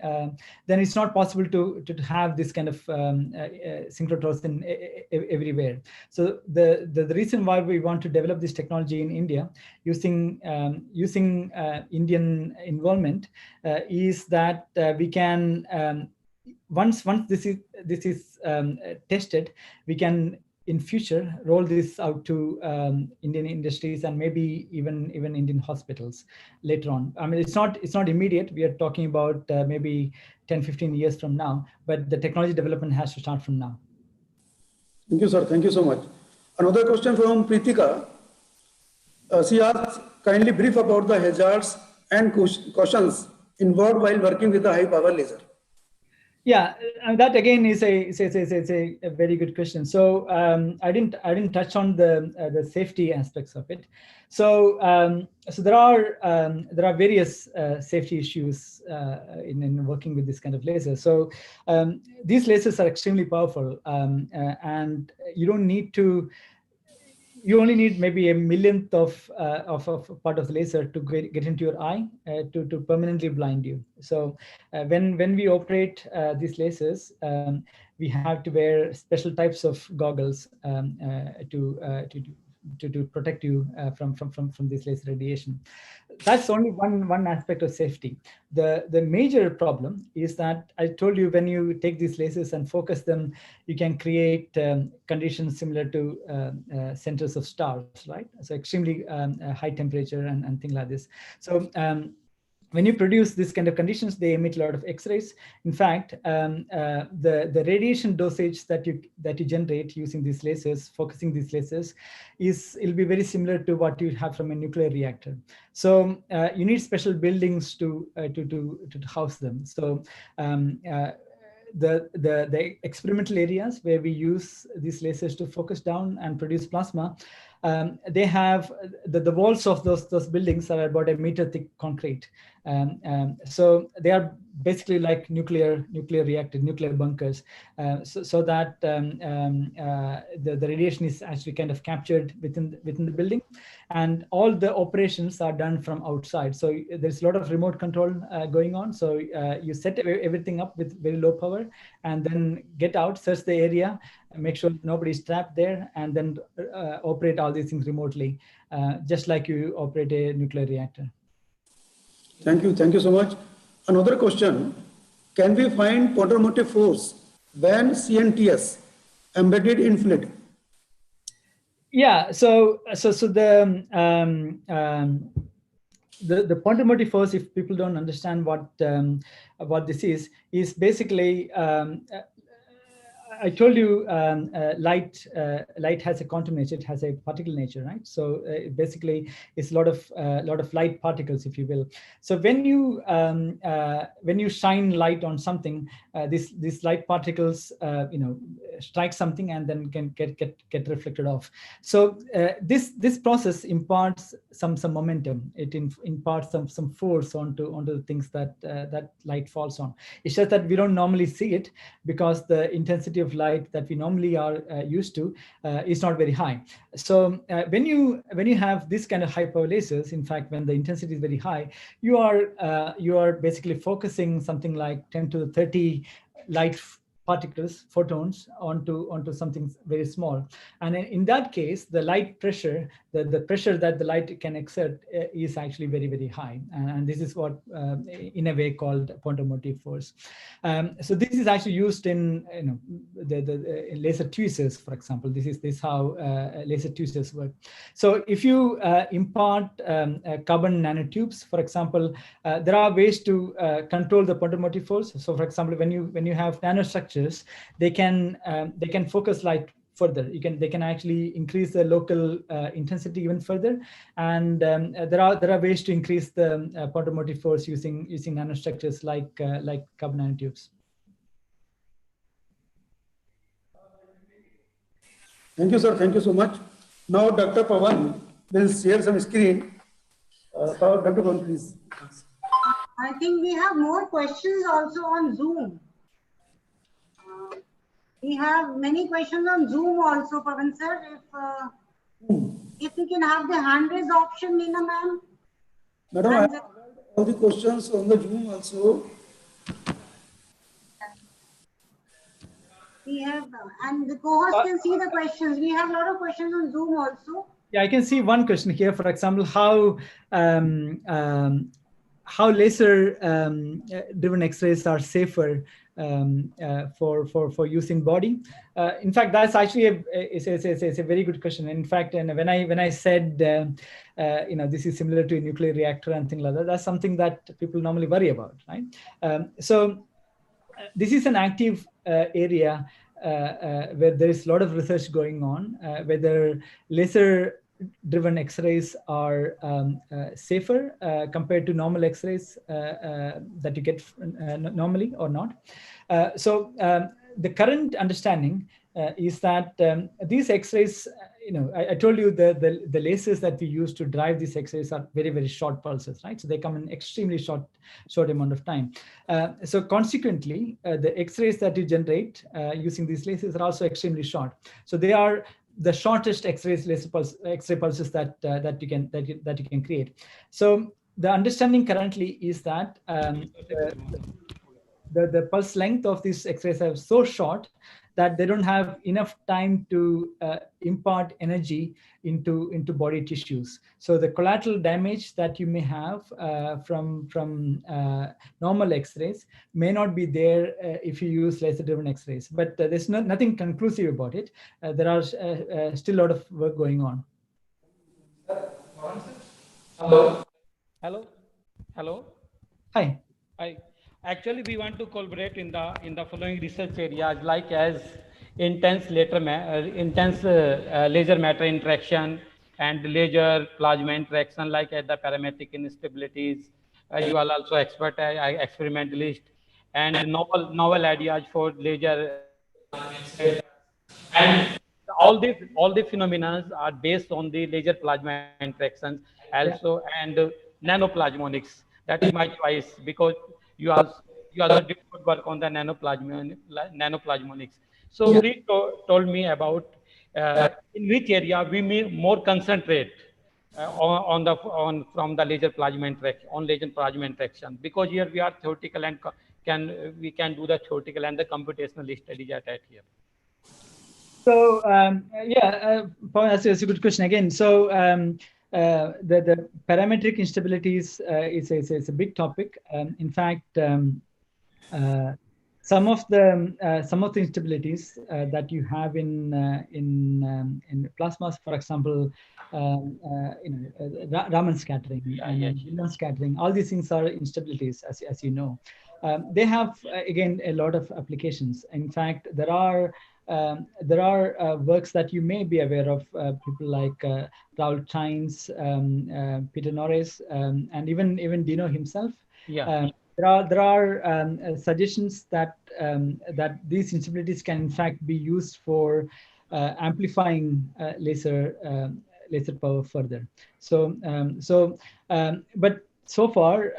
then it's not possible to have this kind of synchrotrons in everywhere. So the reason why we want to develop this technology in India using Indian involvement is that we can once this is tested, we can in future roll this out to Indian industries and maybe even Indian hospitals later on. I mean, it's not immediate. We are talking about maybe 10-15 years from now, but the technology development has to start from now. Thank you, sir. Thank you so much. Another question from Pritika. She asks, kindly brief about the hazards and cautions involved while working with a high power laser. Yeah, and that again is a very good question. So I didn't touch on the safety aspects of it. So so there are various safety issues in working with this kind of laser. So these lasers are extremely powerful, and you don't need to. You only need maybe a millionth of part of the laser to get into your eye to permanently blind you. So when we operate these lasers, we have to wear special types of goggles to protect you from this laser radiation. That's only one aspect of safety. The major problem is that I told you, when you take these lasers and focus them, you can create conditions similar to centers of stars, right? So extremely high temperature and things like this. So when you produce this kind of conditions, they emit a lot of X-rays. In fact, the radiation dosage that you generate using these lasers, focusing these lasers, it'll be very similar to what you have from a nuclear reactor. So you need special buildings to house them. So the experimental areas where we use these lasers to focus down and produce plasma, they have the walls of those buildings are about 1 meter thick concrete. So they are basically like nuclear reactors, nuclear bunkers, so that the radiation is actually kind of captured within the building, and all the operations are done from outside. So there's a lot of remote control going on. So you set everything up with very low power, and then get out, search the area, make sure nobody's trapped there, and then operate all these things remotely, just like you operate a nuclear reactor. Thank you so much. Another question: can we find quantum motive force when CNTS embedded in fluid? Yeah. So the quantum motive force, if people don't understand what this is basically, I told you light has a quantum nature, it has a particle nature, right? So basically it's a lot of light particles, if you will. So when you shine light on something, these light particles strike something and then can get reflected off. So this process imparts some momentum. It imparts some force onto the things that light falls on. It's just that we don't normally see it because the intensity of light that we normally are used to is not very high. So when you have this kind of high power lasers, in fact, when the intensity is very high, you are basically focusing something like 10 to the 30 light particles, photons, onto something very small. And in that case, the light pressure, the pressure that the light can exert is actually very, very high. And this is what, in a way, called quantum motive force. So this is actually used in the laser tweezers, for example. This is how laser tweezers work. So if you impart carbon nanotubes, for example, there are ways to control the quantum motive force. So, for example, when you have nanostructures, they can focus light further. They can actually increase the local intensity even further, and there are ways to increase the quantum motive force using nanostructures like carbon nanotubes. Thank you, sir. Thank you so much. Now, Dr. Pawan will share some screen. Dr. Pawan, please. I think we have more questions also on Zoom. We have many questions on Zoom also, Pavan sir. If we can have the hand raise option, Neena ma'am. Madam, I have all the questions on the Zoom also. We have, and the co-host can see the questions. We have a lot of questions on Zoom also. Yeah, I can see one question here. For example, how laser-driven X-rays are safer for using body. In fact, that's actually it's a very good question. In fact, and when I said this is similar to a nuclear reactor and things like that, that's something that people normally worry about, right? So this is an active area where there is a lot of research going on, whether laser-driven X-rays are safer compared to normal X-rays that you get normally or not. So the current understanding is that these X-rays, I told you the lasers that we use to drive these X-rays are very, very short pulses, right? So they come in extremely short amount of time. So consequently, the X-rays that you generate using these lasers are also extremely short. So they are the shortest X-ray pulses that you can create. So the understanding currently is that the pulse length of these X-rays are so short that they don't have enough time to impart energy into body tissues. So the collateral damage that you may have from normal X-rays may not be there if you use laser-driven X-rays. But there's nothing conclusive about it. There are still a lot of work going on. Hello. Hello. Hello. Hi. Hi. Actually, we want to collaborate in the following research areas, like as intense laser matter interaction and laser plasma interaction, like at the parametric instabilities. You are also expert experimentalist, and novel ideas for laser and all the phenomena are based on the laser plasma interactions also, and nanoplasmonics. That is my choice, because you also did good work on the nanoplasmonics. So please told me about in which area we may more concentrate on from the laser plasma interaction, on laser plasma interaction, because here we are theoretical and we can do the theoretical and the computational studies at here. So Pawan, that's a good question again. So the parametric instabilities is a big topic. In fact, some of the instabilities that you have in plasmas, for example, Raman scattering and Gilman scattering, all these things are instabilities, as you know. They have again a lot of applications. In fact, there are works that you may be aware of, people like Raoul Chines, Peter Norris, and even Dino himself. Yeah. There are suggestions that that these instabilities can in fact be used for amplifying laser power further. So but so far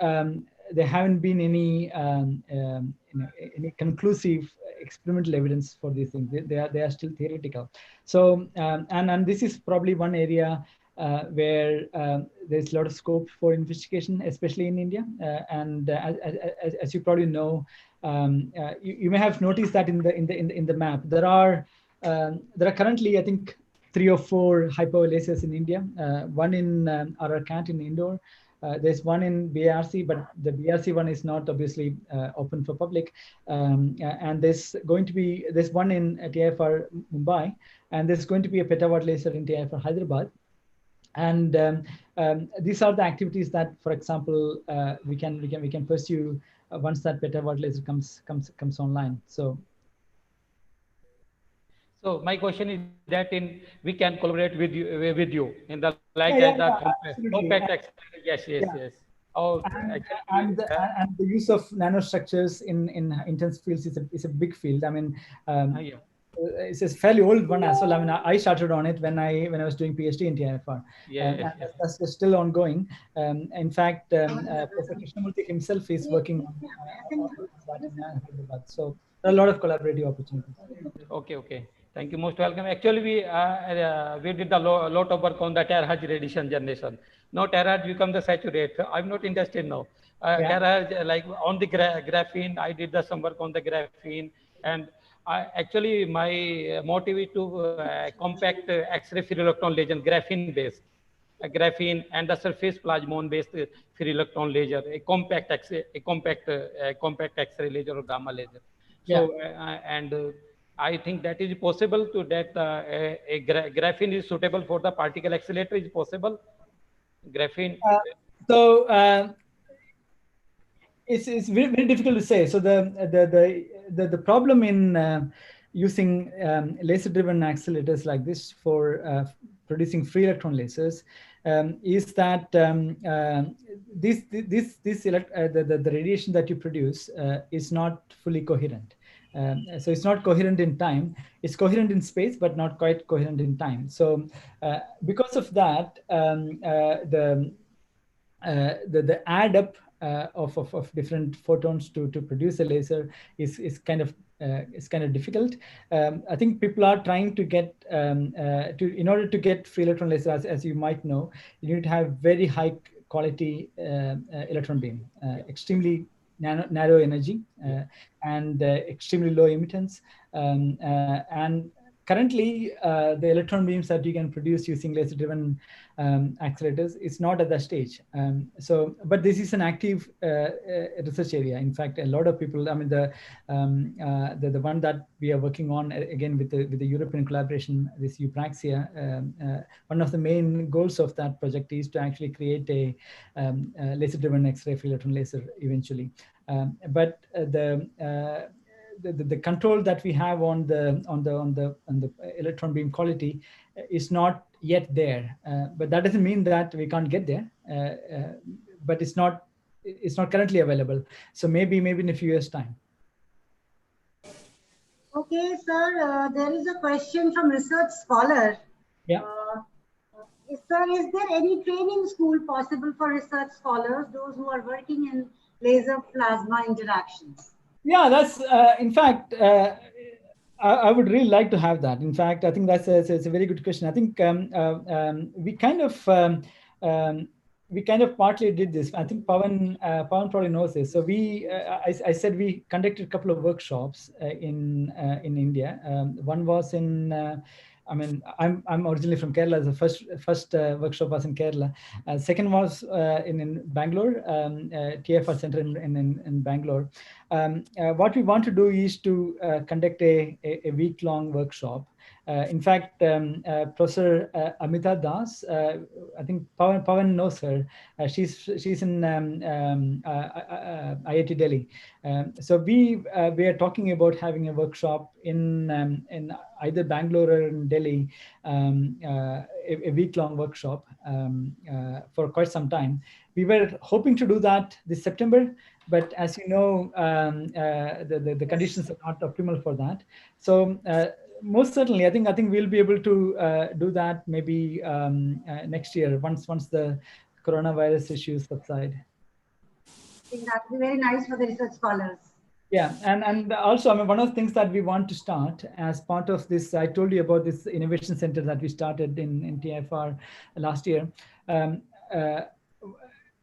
there haven't been any any conclusive experimental evidence for these things. They are still theoretical. So and this is probably one area where there's a lot of scope for investigation, especially in India. And as you probably know, you may have noticed that in the map there are currently, I think, 3 or 4 high-power lasers in India. One in RKGIT in Indore. There's one in BRC, but the BRC one is not obviously open for public. And there's one in TIFR Mumbai, and there's going to be a petawatt laser in TIFR Hyderabad. And these are the activities that, for example, we can pursue once that petawatt laser comes online. So my question is that we can collaborate with you in the compact accelerator. Yes. Oh, and the use of nanostructures in intense fields is a big field. I mean, it's a fairly old one as well. I mean, I started on it when I was doing PhD in TIFR. That's still ongoing. In fact, Professor Krishnamurthy himself is working on that. So there are a lot of collaborative opportunities. Okay. Thank you. Most welcome. Actually, we did a lot of work on the terahertz radiation generation. Now terahertz become the saturate. I'm not interested now. Terahertz, like on the graphene, I did some work on the graphene, and actually my motive is to compact X-ray ferroelectron laser, graphene based, graphene and the surface plasmon based ferroelectron laser, a compact X-ray laser or gamma laser. So I think that is possible to that graphene is suitable for the particle accelerator. Is possible graphene? It's very, very difficult to say. So the problem in using laser-driven accelerators like this for producing free electron lasers is that the radiation that you produce is not fully coherent. So it's not coherent in time. It's coherent in space, but not quite coherent in time. So because of that, the add up of different photons to produce a laser is kind of difficult. I think people are trying to get in order to get free electron lasers, as you might know, you need to have very high quality electron beam, extremely narrow energy, and extremely low emittance. And currently, the electron beams that you can produce using laser-driven accelerators is not at that stage. But this is an active research area. In fact, a lot of people. I mean, the one that we are working on again with the European collaboration, this Eupraxia. One of the main goals of that project is to actually create a laser-driven X-ray free electron laser eventually. But the control that we have on the electron beam quality is not yet there. But that doesn't mean that we can't get there. But it's not currently available. So maybe in a few years' time. Okay, sir. There is a question from research scholar. Yeah. Sir, is there any training school possible for research scholars, those who are working in laser plasma interactions? Yeah, that's in fact, I would really like to have that. In fact, I think it's a very good question. I think we kind of partly did this. I think Pawan probably knows this. So I said we conducted a couple of workshops in India. One was in I'm originally from Kerala. The first workshop was in Kerala. Second was in Bangalore, TFR Center in Bangalore. What we want to do is to conduct a week-long workshop. In fact, Professor Amita Das, I think Pawan knows her. She's in IIT Delhi. So we are talking about having a workshop in either Bangalore or in Delhi, a week-long workshop for quite some time. We were hoping to do that this September, but as you know, the conditions are not optimal for that. So most certainly, I think we'll be able to do that maybe next year once the coronavirus issues subside. I think that would be very nice for the research scholars. Yeah, and also, one of the things that we want to start as part of this, I told you about this innovation center that we started in TFR last year.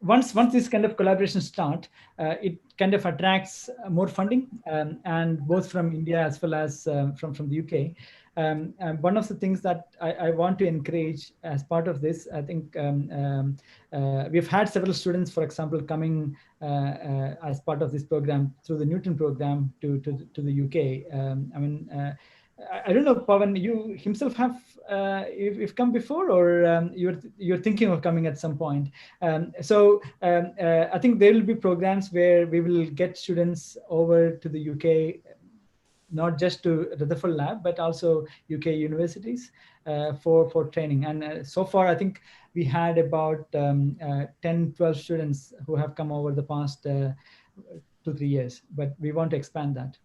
Once this kind of collaboration start, it kind of attracts more funding, and both from India as well as from the UK. And one of the things that I want to encourage as part of this, I think we've had several students, for example, coming as part of this program through the Newton program to the UK. I don't know, Pawan, you himself have you've come before, or you're thinking of coming at some point. So I think there will be programs where we will get students over to the UK, not just to Rutherford lab, but also UK universities for training. And so far, I think we had about 10, 12 students who have come over the past 2-3 years, but we want to expand that.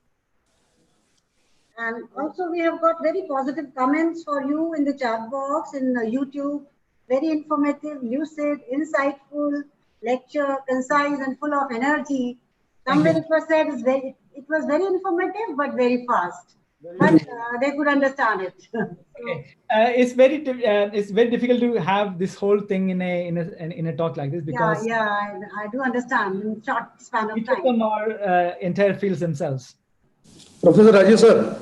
And also we have got very positive comments for you in the chat box in YouTube. Very informative, lucid, insightful lecture, concise and full of energy. Somewhere it was said it was very informative, but very fast. But they could understand it. Okay. It's very difficult to have this whole thing in a talk like this, because I do understand in short span of each time. of them are entire fields themselves. Professor Rajeev sir,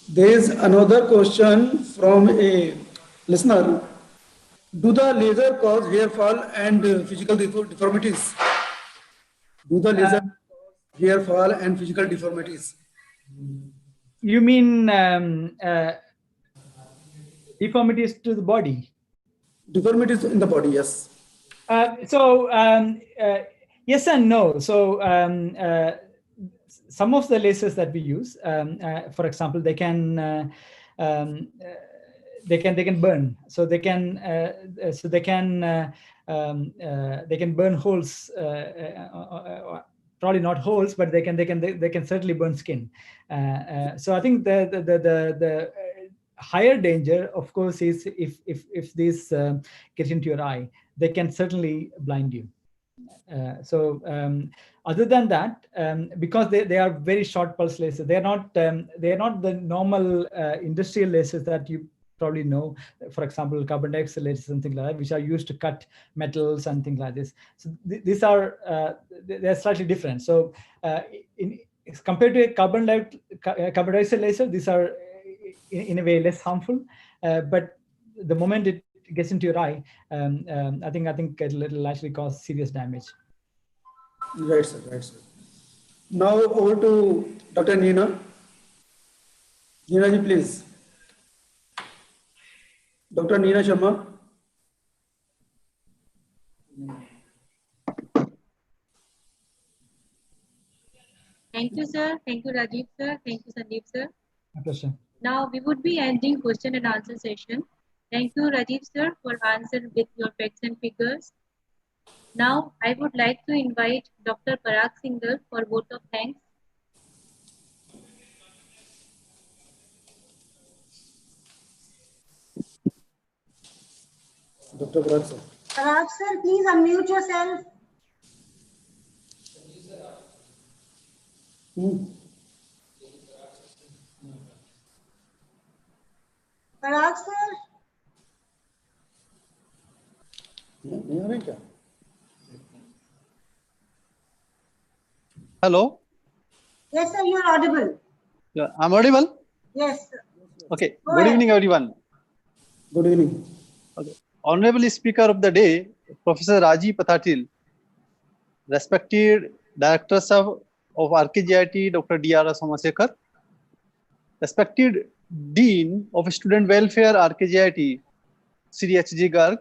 there is another question from a listener. Do the laser cause hair fall and physical deformities? Do the laser cause hair fall and physical deformities? You mean deformities to the body? Deformities in the body, yes. Yes and no. So some of the lasers that we use, for example, they can burn. So they can burn holes. Probably not holes, but they can certainly burn skin. So I think the higher danger, of course, is if these get into your eye, they can certainly blind you. Other than that, because they are very short pulse lasers, they are not the normal industrial lasers that you probably know, for example, carbon dioxide lasers, something like that, which are used to cut metals and things like this. So these are they're slightly different. So compared to a carbon dioxide laser, these are in a way less harmful. But the moment it gets into your eye, I think it'll actually cause serious damage. Right, sir. Right, sir. Now over to Dr. Neena. Neena ji, please. Dr. Neena Sharma. Thank you, sir. Thank you, Rajeev, sir. Thank you, Sandeep, sir. My pleasure. Now we would be ending question and answer session. Thank you, Rajeev, sir, for answering with your facts and figures. Now I would like to invite Dr. Parag Singhal for vote of thanks. Dr. Parag sir. Parag sir, please unmute yourself. Parag sir. नहीं आ रहे क्या? Hello. Yes, sir, you are audible. Yeah, I'm audible. Yes, sir. Okay. Go Good ahead. evening, everyone. Good evening. Okay. Honorable Speaker of the Day, Professor Rajeev Pattathil, respected Directors of RKGIT, Dr. D.R. Somasekar, respected Dean of Student Welfare, RKGIT, Sri H.G. Garg,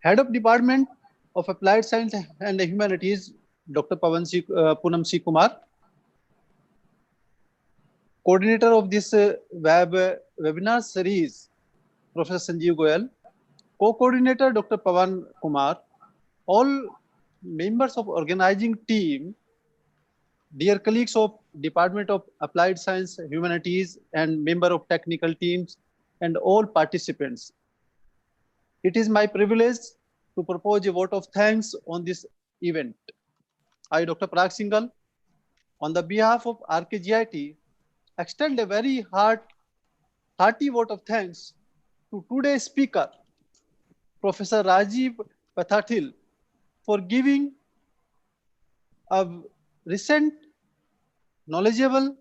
Head of Department of Applied Science and Humanities, Dr. Poonam C. Kumar, coordinator of this webinar series, Professor Sanjeev Goel, co-coordinator Dr. Pawan Kumar, all members of organizing team, dear colleagues of Department of Applied Science, Humanities, and member of technical teams, and all participants. It is my privilege to propose a vote of thanks on this event. I, Dr. Parag Singhal, on the behalf of RKGIT, extend a very hearty vote of thanks to today's speaker, Professor Rajeev Pattathil, for giving a recent, knowledgeable,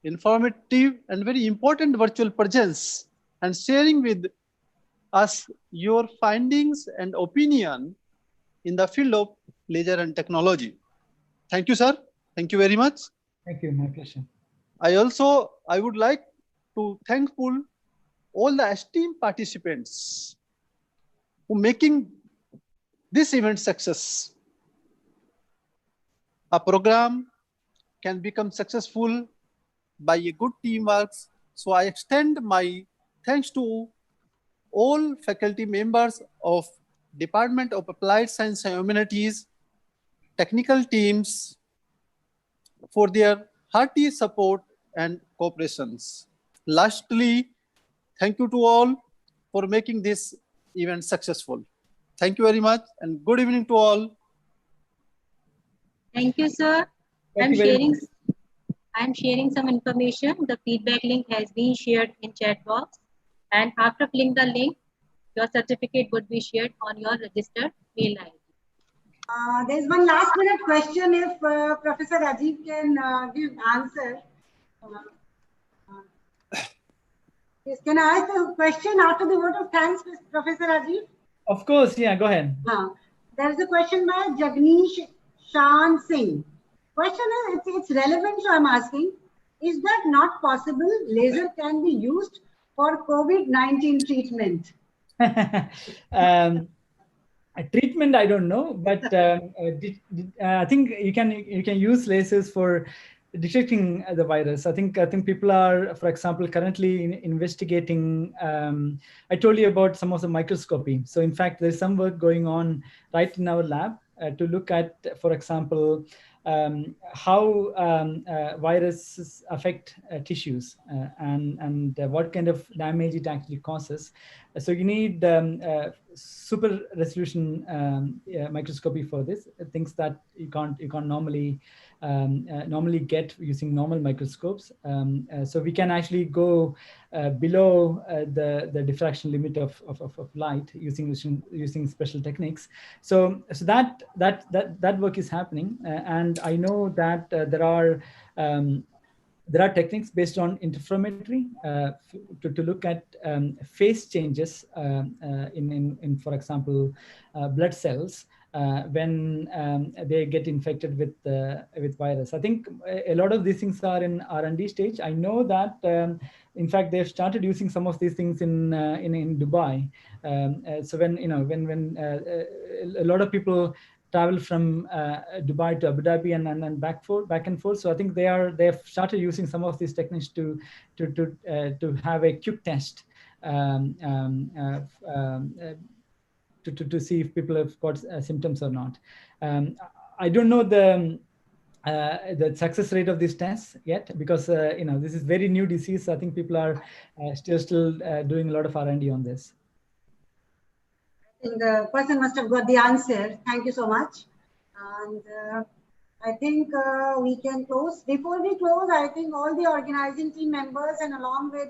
informative, and very important virtual presence and sharing with us your findings and opinion in the field of leisure and technology. Thank you, sir. Thank you very much. Thank you. My pleasure. I would like to thankful all the esteemed participants who making this event success. A program can become successful by a good teamwork. So I extend my thanks to all faculty members of Department of Applied Science and Humanities, technical teams for their hearty support and cooperations. Lastly, thank you to all for making this event successful. Thank you very much and good evening to all. Thank you, sir. Thank you very much. I'm sharing some information. The feedback link has been shared in chat box. And after filling the link, your certificate would be shared on your registered mail ID. There's one last minute question if Professor Rajeev can give answer. Yes, can I ask the question after the vote of thanks, Professor Rajeev? Of course, yeah, go ahead. There is a question by Jagnish Shan Singh. Question is, it's relevant, so I'm asking, is that not possible? Laser can be used for COVID-19 treatment. Treatment, I don't know, but I think you can use lasers for detecting the virus. I think people are, for example, currently investigating. I told you about some of the microscopy. So in fact, there's some work going on right in our lab to look at, for example, how viruses affect tissues and what kind of damage it actually causes. So you need super resolution microscopy for this, things that you can't normally get using normal microscopes. So we can actually go below the diffraction limit of light using special techniques. So that work is happening, and I know that there are techniques based on interferometry to look at phase changes in for example, blood cells when they get infected with virus. I think a lot of these things are in R&D stage. I know that in fact they've started using some of these things in Dubai. So when a lot of people travel from Dubai to Abu Dhabi and back and forth. So I think they've started using some of these techniques to have a quick test to see if people have got symptoms or not. I don't know the success rate of these tests yet, because this is very new disease. So I think people are still doing a lot of R&D on this. think the person must have got the answer. Thank you so much. And I think we can close. Before we close, I think all the organizing team members and along with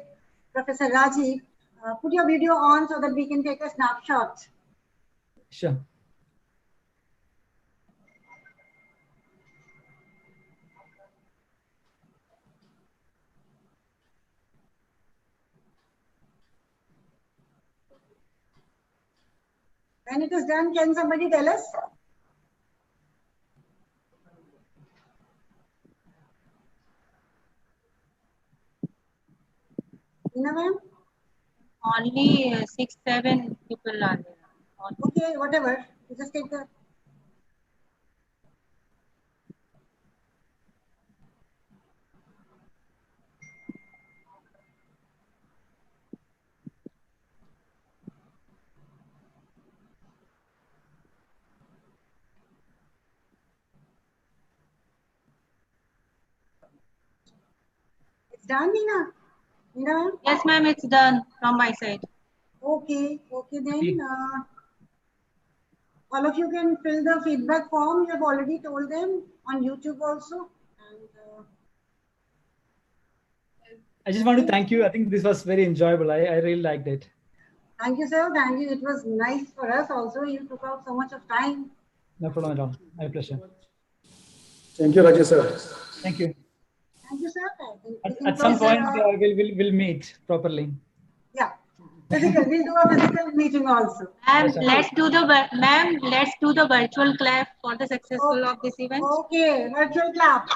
Professor Rajeev, put your video on so that we can take a snapshot. Sure. When it is done, can somebody tell us? Ina ma'am? Only 6-7 people are there. Okay, whatever. You just take the. It's done, Nina? Nina? Yes, ma'am, it's done from my side. Okay, okay then. All of you can fill the feedback form. You have already told them on YouTube also. And, I just want to thank you. I think this was very enjoyable. I really liked it. thank you, sir. Thank you. It was nice for us also. You took out so much of time. No problem at all. My pleasure. Thank you, Rajeev sir. Thank you. Thank you, sir. I think we can At some close, point, we'll meet properly. yeah, physical. We'll do a physical meeting also. Ma'am, Yes, sir. let's do the virtual clap for the successful of this event. Okay, virtual clap.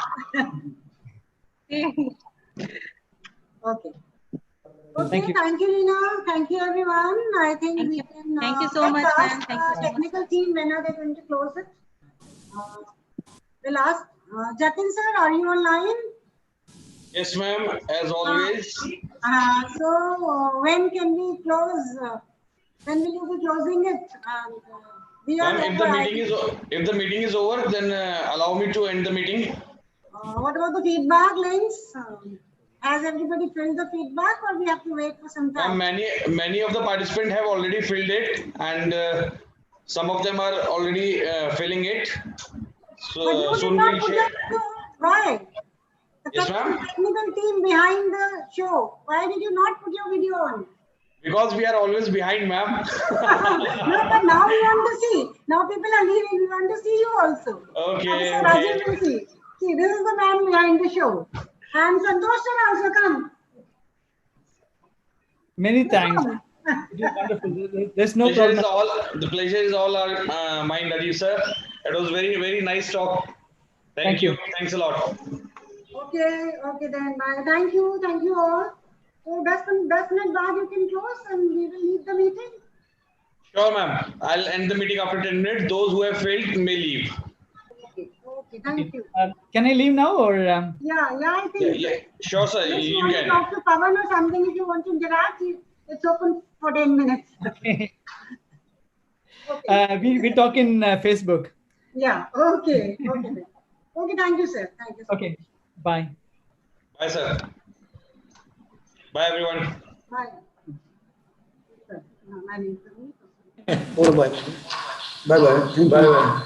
Okay. Okay, Thank you. thank you, Nina. Thank you, everyone. I think Thank we you. can. Thank you so let's much, ask, ma'am. Thank you so much. technical team, when are they going to close it? We'll ask. Jatin sir, are you online? Yes, ma'am, as always. So when can we close? When will you be closing it? We are Ma'am, if the meeting is over, then allow me to end the meeting. what about the feedback links? Has everybody filled the feedback, or we have to wait for some time? Many of the participants have already filled it, and some of them are already filling it. But you So did soon not we'll put share. the why? The Yes, ma'am. technical team behind the show. Why did you not put your video on? Because we are always behind, ma'am. No, but now we want to see. Now people are leaving. We want to see you also. Okay. So Rajeev will see. See, this is the man behind the show. And Santosh sir also come. Many thanks. It is wonderful. There's no problem. The pleasure is all our mine, Rajeev sir. It was very nice talk. Thank you. Thanks a lot. Okay, okay then. Bye. Thank you all. So 10 minutes back you can close and we will leave the meeting. Sure, ma'am. I'll end the meeting after 10 minutes. Those who have failed may leave. Okay, thank you. Can I leave now or? Yeah, I think. Yeah. Sure, sir. Unless you You want to can. talk to Pawan or something, if you want to interact, it's open for 10 minutes. Okay. Okay. We talk in Facebook. Yeah, okay. Okay. Okay, thank you, sir. Thank you. Okay, bye. Bye, sir. Bye, everyone. Bye. Bye bye. Bye bye.